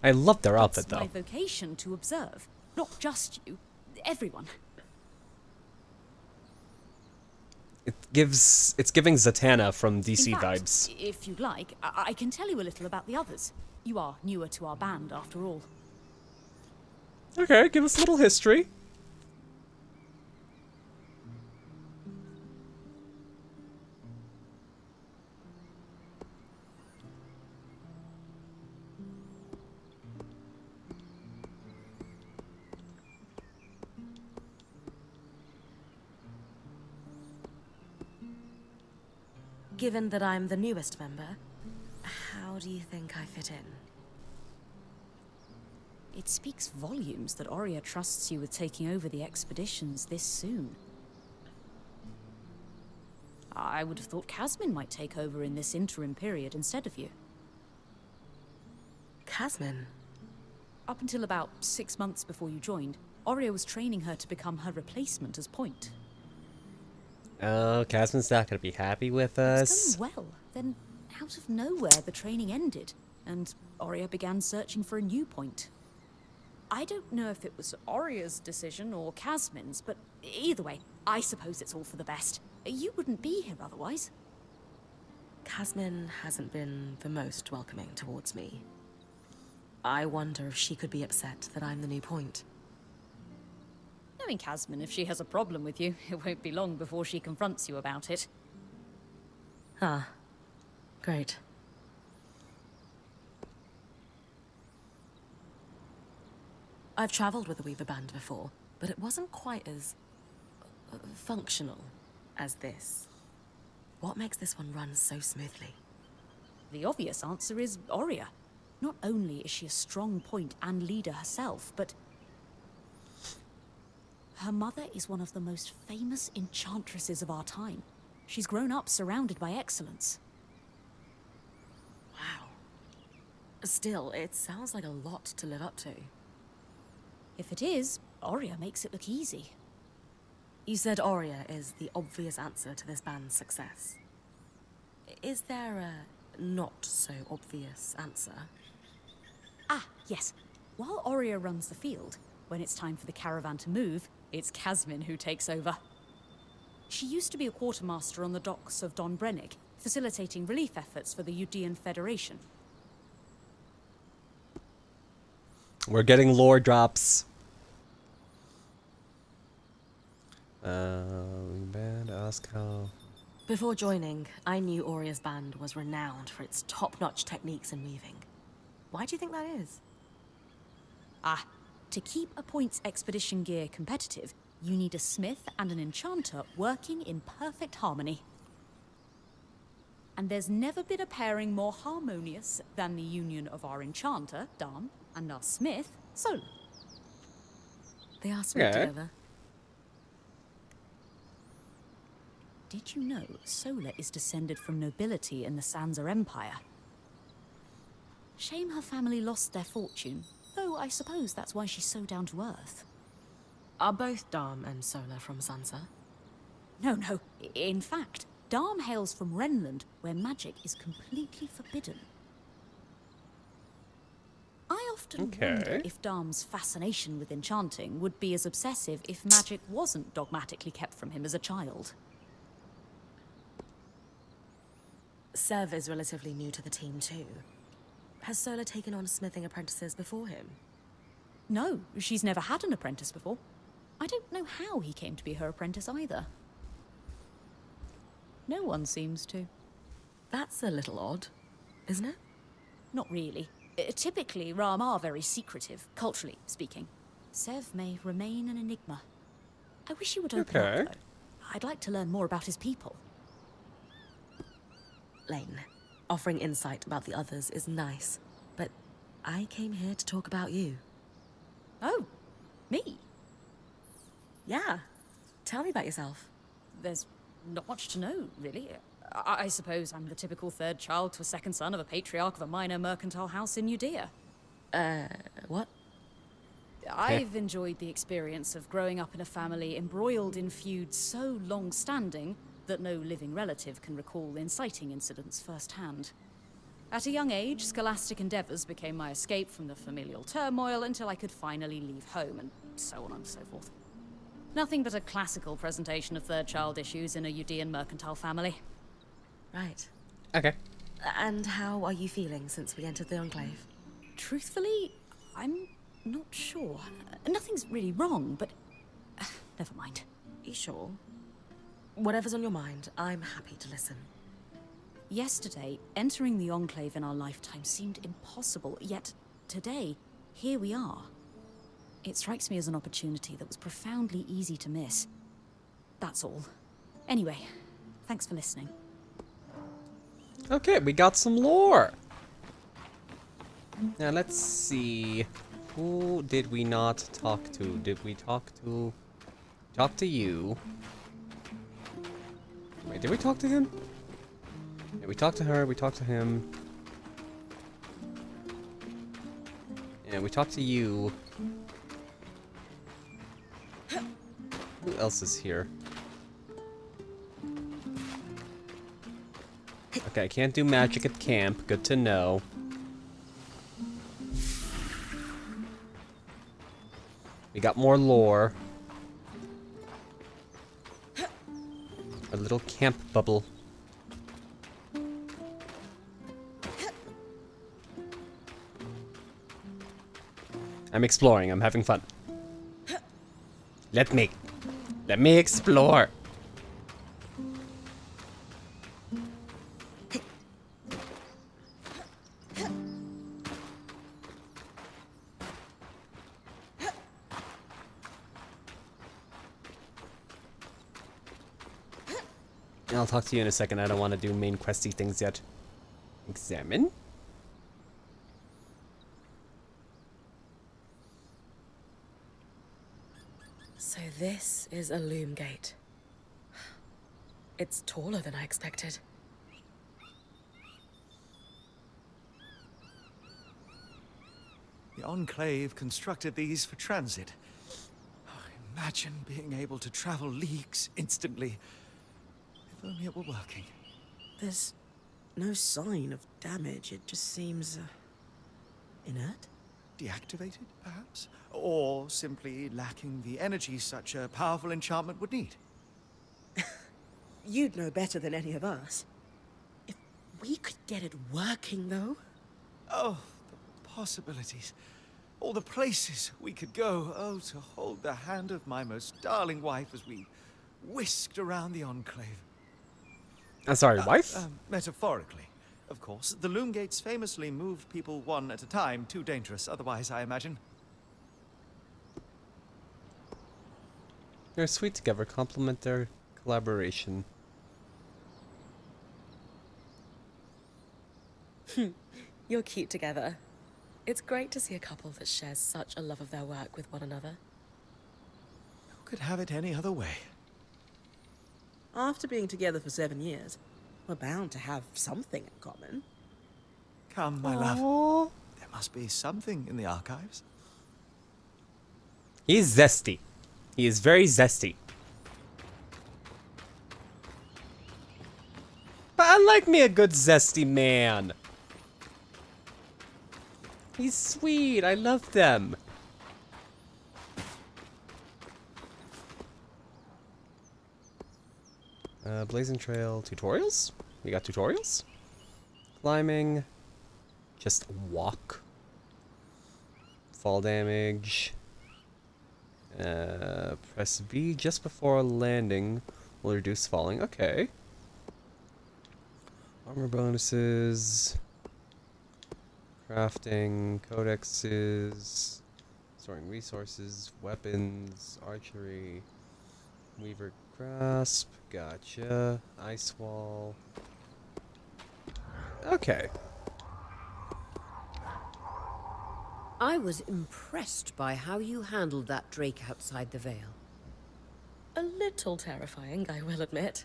I love their outfit, It's my though. vocation to observe. Not just you. Everyone. It's giving Zatanna from DC In fact, vibes. if you'd like, I can tell you a little about the others. You are newer to our band, after all. Okay, give us a little history. Given that I'm the newest member, how do you think I fit in? It speaks volumes that Aurea trusts you with taking over the expeditions this soon. I would have thought Casmin might take over in this interim period instead of you. Casmin? Up until about 6 months before you joined, Aurea was training her to become her replacement as point. Oh, Casman's not gonna be happy with It's us. going well. Then, out of nowhere, the training ended, and Aurea began searching for a new point. I don't know if it was Aurea's decision or Casmin's, but either way, I suppose it's all for the best. You wouldn't be here otherwise. Casmin hasn't been the most welcoming towards me. I wonder if she could be upset that I'm the new point. Knowing Casmin, if she has a problem with you, it won't be long before she confronts you about it. Ah, great. I've traveled with the Weaver Band before, but it wasn't quite as functional as this. What makes this one run so smoothly? The obvious answer is Aurea. Not only is she a strong point and leader herself, but her mother is one of the most famous enchantresses of our time. She's grown up surrounded by excellence. Wow. Still, it sounds like a lot to live up to. If it is, Aurea makes it look easy. You said Aurea is the obvious answer to this band's success. Is there a not-so-obvious answer? Ah, yes. While Aurea runs the field, when it's time for the caravan to move, it's Casmin who takes over. She used to be a quartermaster on the docks of Don Brennig, facilitating relief efforts for the Udean Federation. We're getting lore drops. Band, ask how. Before joining, I knew Aurea's band was renowned for its top-notch techniques in weaving. Why do you think that is? Ah, to keep a points expedition gear competitive, you need a smith and an enchanter working in perfect harmony. And there's never been a pairing more harmonious than the union of our enchanter, Dam, and our smith, Sola. They are sweet together. Did you know Sola is descended from nobility in the Sansa Empire? Shame her family lost their fortune, though I suppose that's why she's so down to earth. Are both Dam and Sola from Sansa? No. In fact, Dam hails from Renland, where magic is completely forbidden. I often wonder if Dam's fascination with enchanting would be as obsessive if magic wasn't dogmatically kept from him as a child. Sev is relatively new to the team too. Has Sola taken on smithing apprentices before him? No, she's never had an apprentice before. I don't know how he came to be her apprentice either. No one seems to. That's a little odd, isn't it? Not really. Typically, Ram are very secretive, culturally speaking. Sev may remain an enigma. I wish he would open up, though. I'd like to learn more about his people. Lane, offering insight about the others is nice, but I came here to talk about you. Oh, me? Yeah. Tell me about yourself. There's not much to know, really. I suppose I'm the typical third child to a second son of a patriarch of a minor mercantile house in Judea. What? I've enjoyed the experience of growing up in a family embroiled in feuds so long-standing that no living relative can recall inciting incidents firsthand. At a young age, scholastic endeavours became my escape from the familial turmoil until I could finally leave home, and so on and so forth. Nothing but a classical presentation of third child issues in a Udean mercantile family. Right. Okay. And how are you feeling since we entered the Enclave? Truthfully, I'm not sure. Nothing's really wrong, but never mind. You sure? Whatever's on your mind, I'm happy to listen. Yesterday, entering the Enclave in our lifetime seemed impossible, yet today, here we are. It strikes me as an opportunity that was profoundly easy to miss. That's all. Anyway, thanks for listening. Okay, we got some lore. Now let's see. Who did we not talk to? Did we talk to... Talk to you. Wait, did we talk to him? Yeah, we talked to her, we talked to him. Yeah, we talked to you. Who else is here? Okay, I can't do magic at camp. Good to know. We got more lore. A little camp bubble. I'm exploring. I'm having fun. Let me explore. I'll talk to you in a second. I don't want to do main questy things yet. Examine. So this is a loom gate. It's taller than I expected. The Enclave constructed these for transit. Oh, imagine being able to travel leagues instantly. If only it were working. There's no sign of damage. It just seems inert. Deactivated, perhaps? Or simply lacking the energy such a powerful enchantment would need. You'd know better than any of us. If we could get it working, though. Oh, the possibilities. All the places we could go. Oh, to hold the hand of my most darling wife as we whisked around the Enclave. Sorry, wife? Metaphorically, of course. The loom gates famously moved people one at a time. Too dangerous otherwise, I imagine. They're sweet together, complement their collaboration. You're cute together. It's great to see a couple that shares such a love of their work with one another. Who could have it any other way? After being together for 7 years, we're bound to have something in common. Come, my love. There must be something in the archives. He's zesty. He is very zesty. But I like me a good zesty man. He's sweet. I love them. Blazing Trail tutorials? We got tutorials? Climbing. Just walk. Fall damage. Press V just before landing will reduce falling. Okay. Armor bonuses. Crafting. Codexes. Storing resources. Weapons. Archery. Weaver Grasp. Gotcha. Ice Wall. Okay. I was impressed by how you handled that Drake outside the Vale. A little terrifying, I will admit.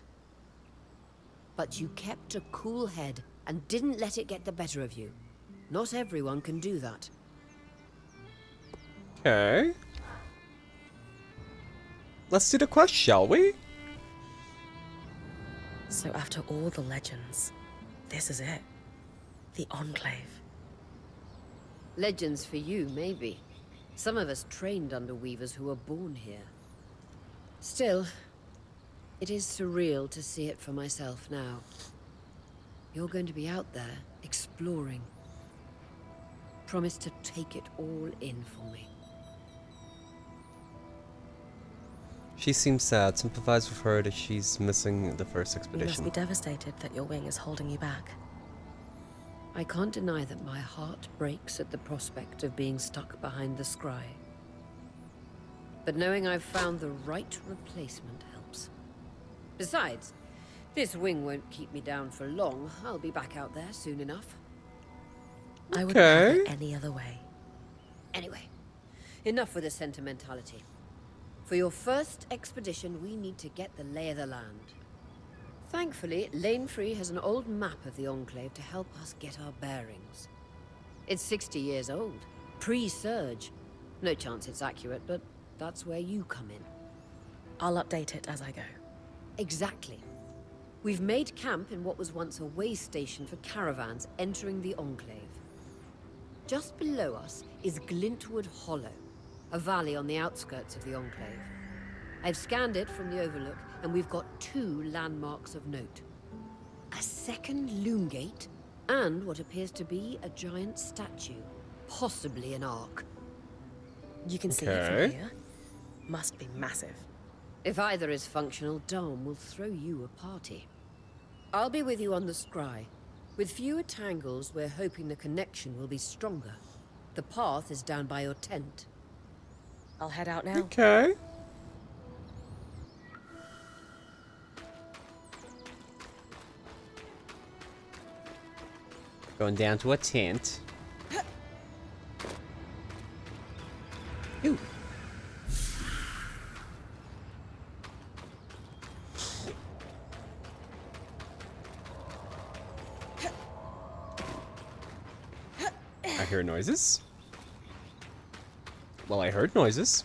But you kept a cool head and didn't let it get the better of you. Not everyone can do that. Okay. Let's do the quest, shall we? So after all the legends, this is it. The Enclave. Legends for you, maybe. Some of us trained under weavers who were born here. Still, it is surreal to see it for myself now. You're going to be out there, exploring. Promise to take it all in for me. She seems sad. Sympathize with her that she's missing the first You must expedition. be devastated that your wing is holding you back. I can't deny that my heart breaks at the prospect of being stuck behind the scry. But knowing I've found the right replacement helps. Besides, this wing won't keep me down for long. I'll be back out there soon enough. I wouldn't have Okay. it any other way. Anyway, enough with the sentimentality. For your first expedition, we need to get the lay of the land. Thankfully, Lane Free has an old map of the Enclave to help us get our bearings. It's 60 years old, pre-Surge. No chance it's accurate, but that's where you come in. I'll update it as I go. Exactly. We've made camp in what was once a way station for caravans entering the Enclave. Just below us is Glintwood Hollow, a valley on the outskirts of the Enclave. I've scanned it from the Overlook, and we've got 2 landmarks of note. A second loom gate, and what appears to be a giant statue, possibly an ark. You can see it Okay. from here. Must be massive. If either is functional, Dom will throw you a party. I'll be with you on the scry. With fewer tangles, we're hoping the connection will be stronger. The path is down by your tent. I'll head out now. Okay. Going down to a tent. Ooh. I hear noises. Well, I heard noises.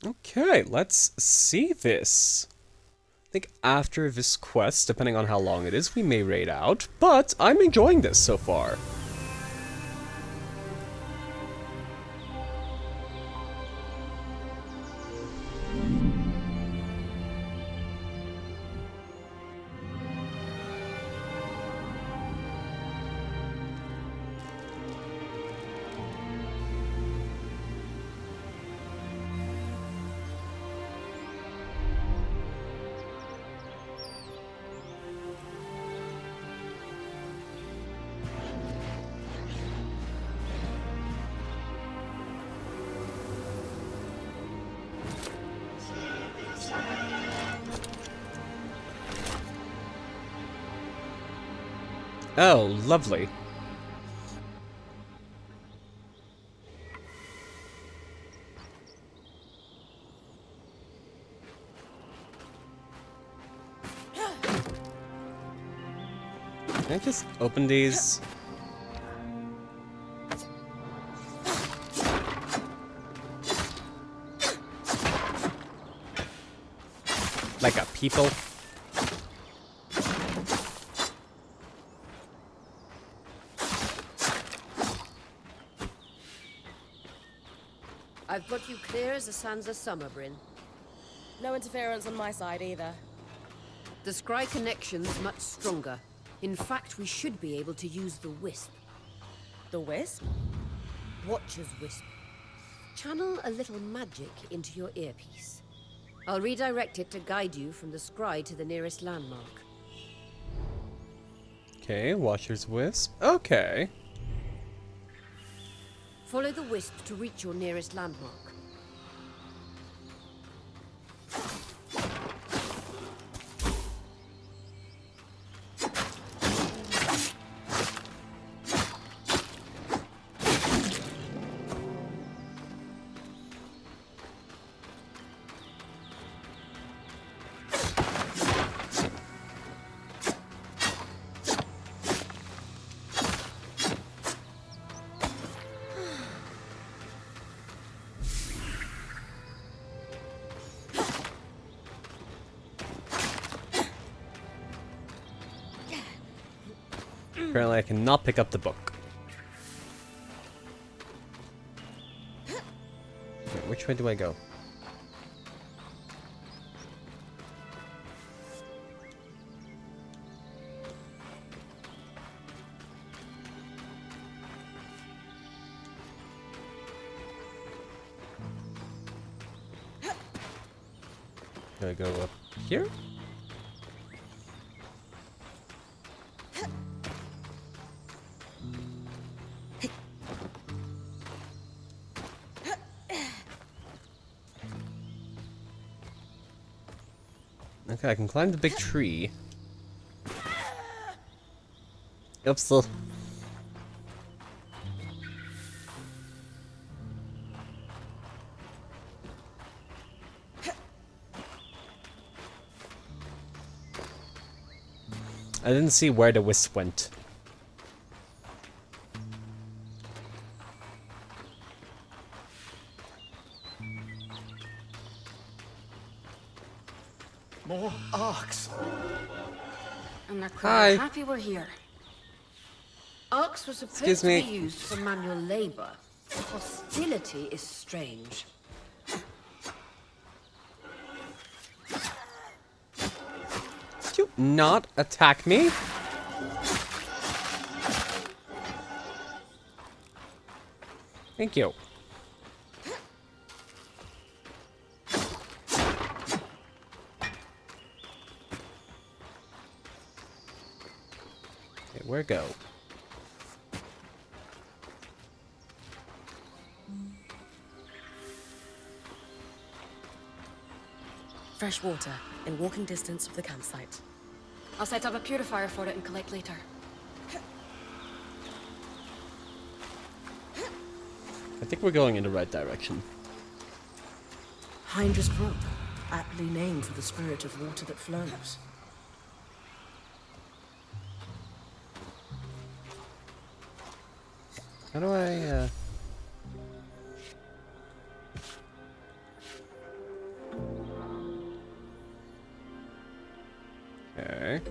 Okay, let's see this. I think after this quest, depending on how long it is, we may raid out, but I'm enjoying this so far. Oh, lovely. Can I just open these? Like a people? I've got you clear as the sands of summer, Bryn. No interference on my side either. The scry connection's much stronger. In fact, we should be able to use the wisp. The wisp? Watcher's wisp. Channel a little magic into your earpiece. I'll redirect it to guide you from the scry to the nearest landmark. Okay, Watcher's Wisp. Okay. Follow the wisp to reach your nearest landmark. Apparently I cannot pick up the book. Okay, which way do I go? Do I go up here? Okay, I can climb the big tree. Oops. I didn't see where the wisp went. More arcs. And they're Hi. quite happy we're here. Arcs were supposed Excuse to me. be used for manual labor. Hostility is strange. Did you not attack me? Thank you. Okay, where go? Fresh water, in walking distance of the campsite. I'll set up a purifier for it and collect later. I think we're going in the right direction. Heinrich Brook, aptly named for the spirit of water that flows. How do I, Okay.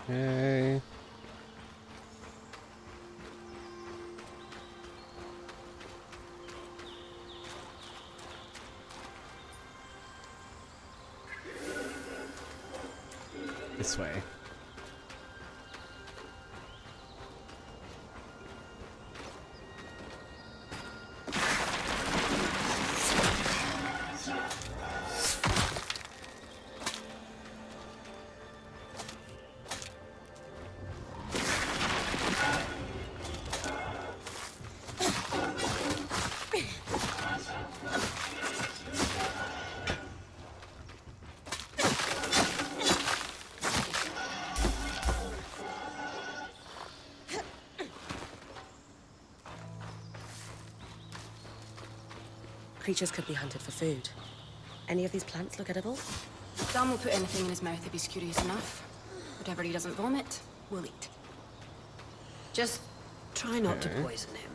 Okay. This way. Creatures could be hunted for food. Any of these plants look edible? Dom will put anything in his mouth if he's curious enough. Whatever he doesn't vomit, we'll eat. Just try not to poison him.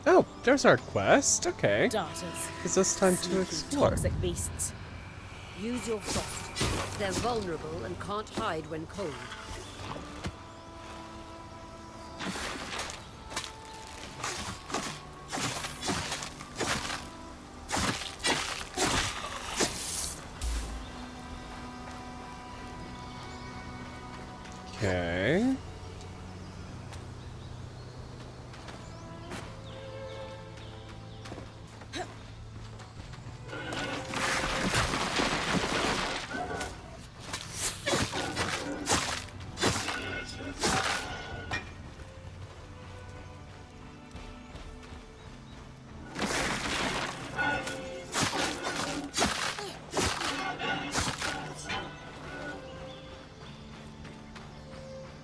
Oh, there's our quest. Okay. Darters. Is this time to Sneaky, explore? toxic beasts. Use your frost. They're vulnerable and can't hide when cold. Okay.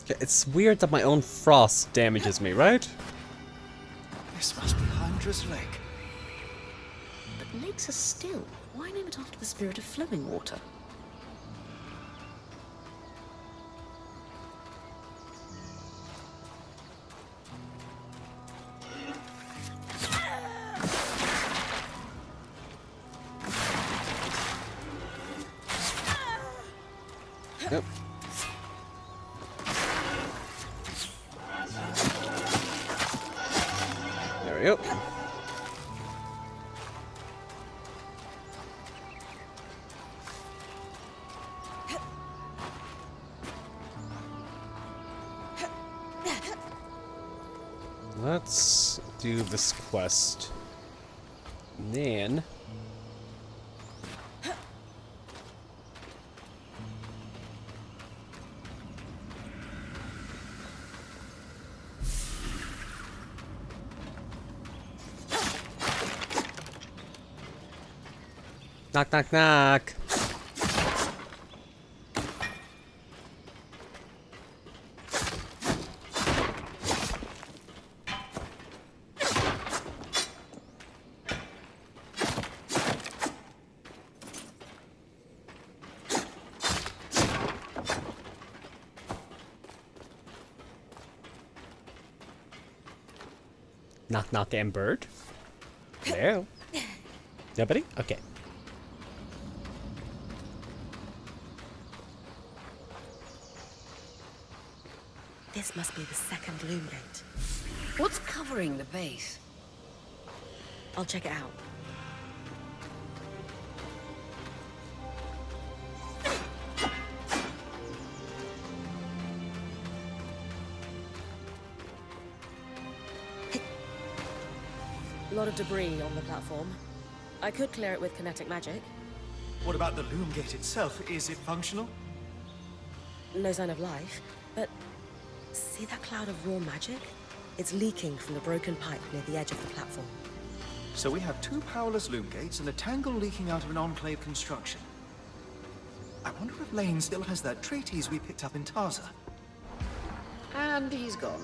Okay, it's weird that my own frost damages me, right? This must be Hydra's lake. But lakes are still. Why name it after the spirit of flowing water? Yep. There we go. Let's do this quest. And then knock, knock, knock. Knock, knock, and bird. Hello. Nobody? Okay. This must be the second loom gate. What's covering the base? I'll check it out. A lot of debris on the platform. I could clear it with kinetic magic. What about the loom gate itself? Is it functional? No sign of life, but see that cloud of raw magic? It's leaking from the broken pipe near the edge of the platform. So we have two powerless loom gates and a tangle leaking out of an enclave construction. I wonder if Lane still has that treatise we picked up in Taza. And he's gone.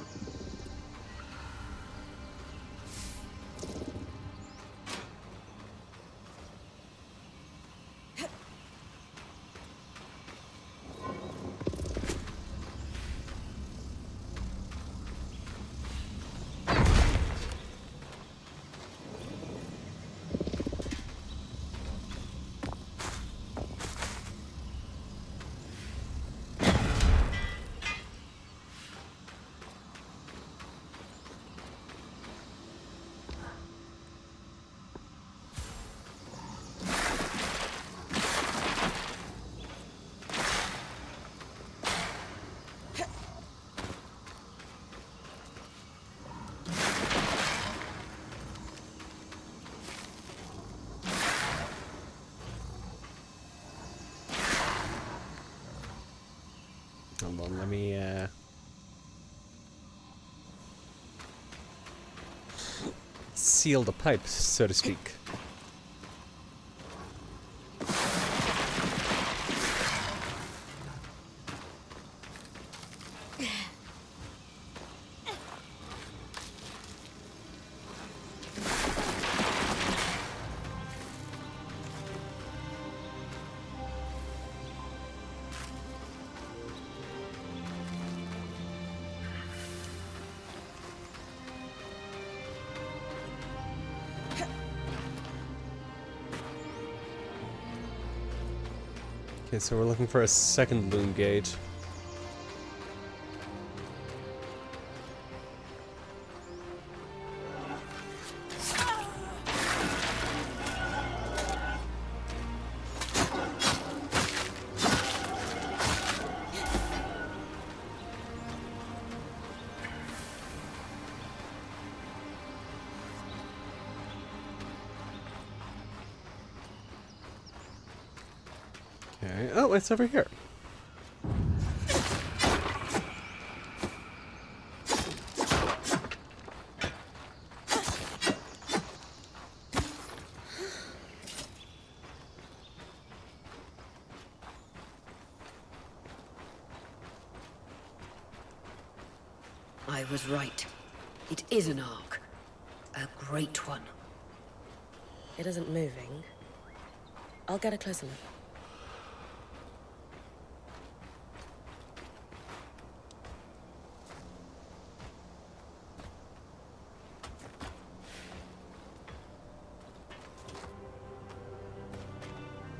Hold on, let me, seal the pipe, so to speak. Okay, so we're looking for a second loom gate. Okay. Oh, it's over here. I was right. It is an ark. A great one. It isn't moving. I'll get a closer look.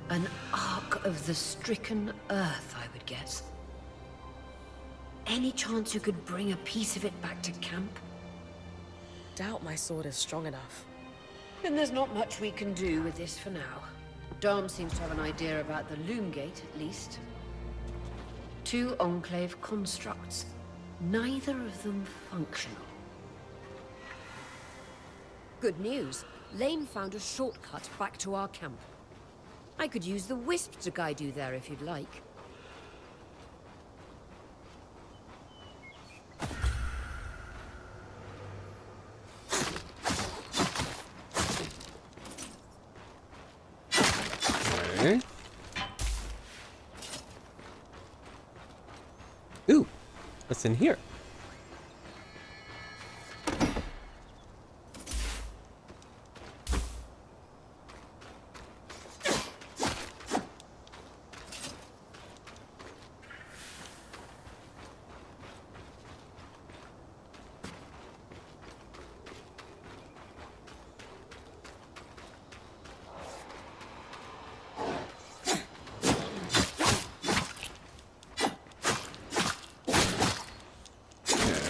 An ark of the stricken earth, I would guess. Any chance you could bring a piece of it back to camp? Doubt my sword is strong enough. Then there's not much we can do with this for now. Dom seems to have an idea about the loom gate, at least. Two Enclave constructs, neither of them functional. Good news. Lane found a shortcut back to our camp. I could use the Wisp to guide you there if you'd like. Okay. Ooh, what's in here?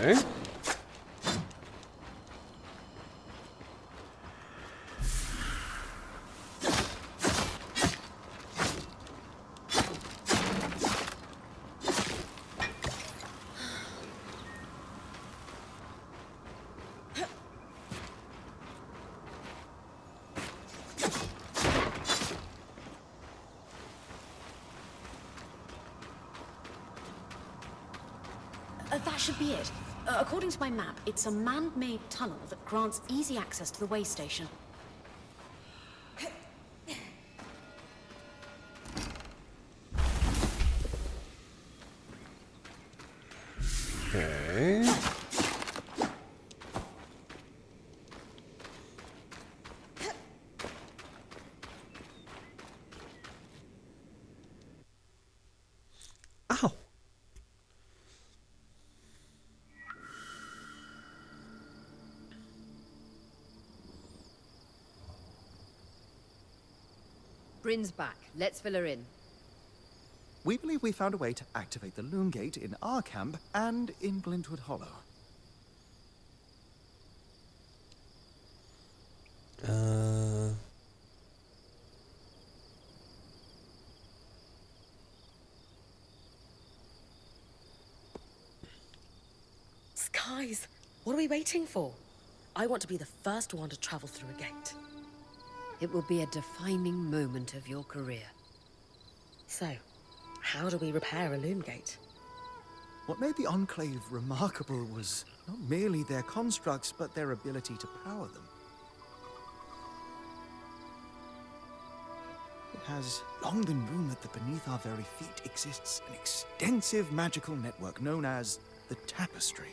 Okay. That should be it. According to my map, it's a man-made tunnel that grants easy access to the way station. Okay. Ow. Bryn's back. Let's fill her in. We believe we found a way to activate the Loom Gate in our camp and in Glintwood Hollow. Skies, what are we waiting for? I want to be the first one to travel through a gate. It will be a defining moment of your career. So, how do we repair a loom gate? What made the Enclave remarkable was not merely their constructs, but their ability to power them. It has long been rumored that beneath our very feet exists an extensive magical network known as the Tapestry.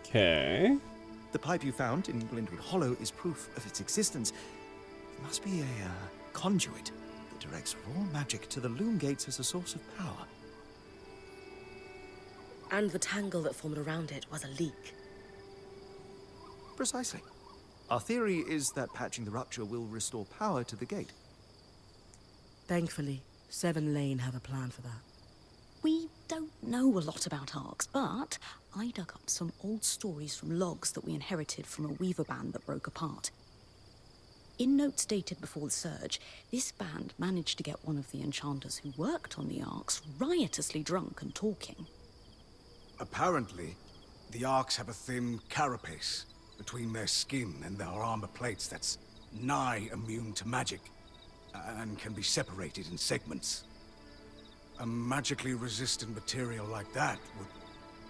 Okay. The pipe you found in Glintwood Hollow is proof of its existence. It must be a conduit that directs raw magic to the loom gates as a source of power. And the tangle that formed around it was a leak. Precisely. Our theory is that patching the rupture will restore power to the gate. Thankfully, Seven Lane have a plan for that. We don't know a lot about arcs, but I dug up some old stories from logs that we inherited from a weaver band that broke apart. In notes dated before the surge, this band managed to get one of the enchanters who worked on the arcs riotously drunk and talking. Apparently, the Arks have a thin carapace between their skin and their armor plates that's nigh immune to magic, and can be separated in segments. A magically resistant material like that would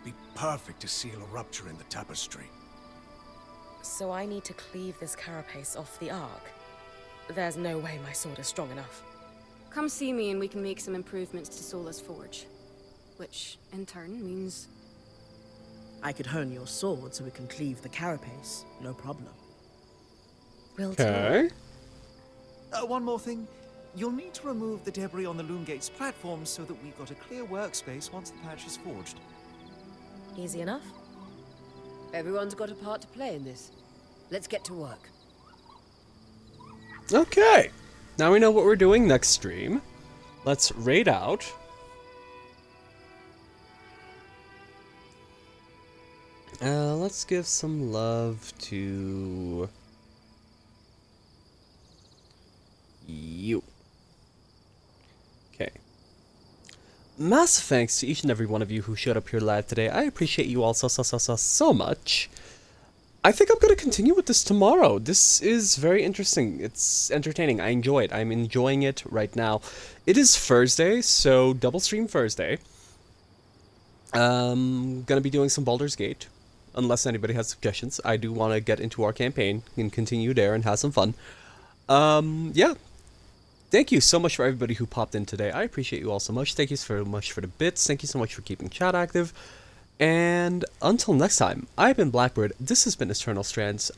be perfect to seal a rupture in the tapestry. So I need to cleave this carapace off the arc. There's no way my sword is strong enough. Come see me and we can make some improvements to Sola's forge. Which, in turn, means... I could hone your sword so we can cleave the carapace, no problem. Will Okay. One more thing. You'll need to remove the debris on the Loom Gate's platform so that we've got a clear workspace once the patch is forged. Easy enough? Everyone's got a part to play in this. Let's get to work. Okay. Now we know what we're doing next stream. Let's raid out. Let's give some love to you. Okay. Massive thanks to each and every one of you who showed up here live today. I appreciate you all so much. I think I'm going to continue with this tomorrow. This is very interesting. It's entertaining. I enjoy it. I'm enjoying it right now. It is Thursday, so double stream Thursday. Gonna be doing some Baldur's Gate. Unless anybody has suggestions. I do want to get into our campaign and continue there and have some fun. Yeah. Thank you so much for everybody who popped in today. I appreciate you all so much. Thank you so much for the bits. Thank you so much for keeping chat active. And until next time, I've been Blackbird. This has been Eternal Strands.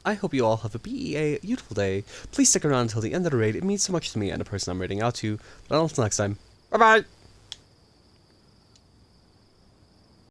I hope you all have a beautiful day. Please stick around until the end of the raid. It means so much to me and the person I'm raiding out to. But until next time, bye-bye!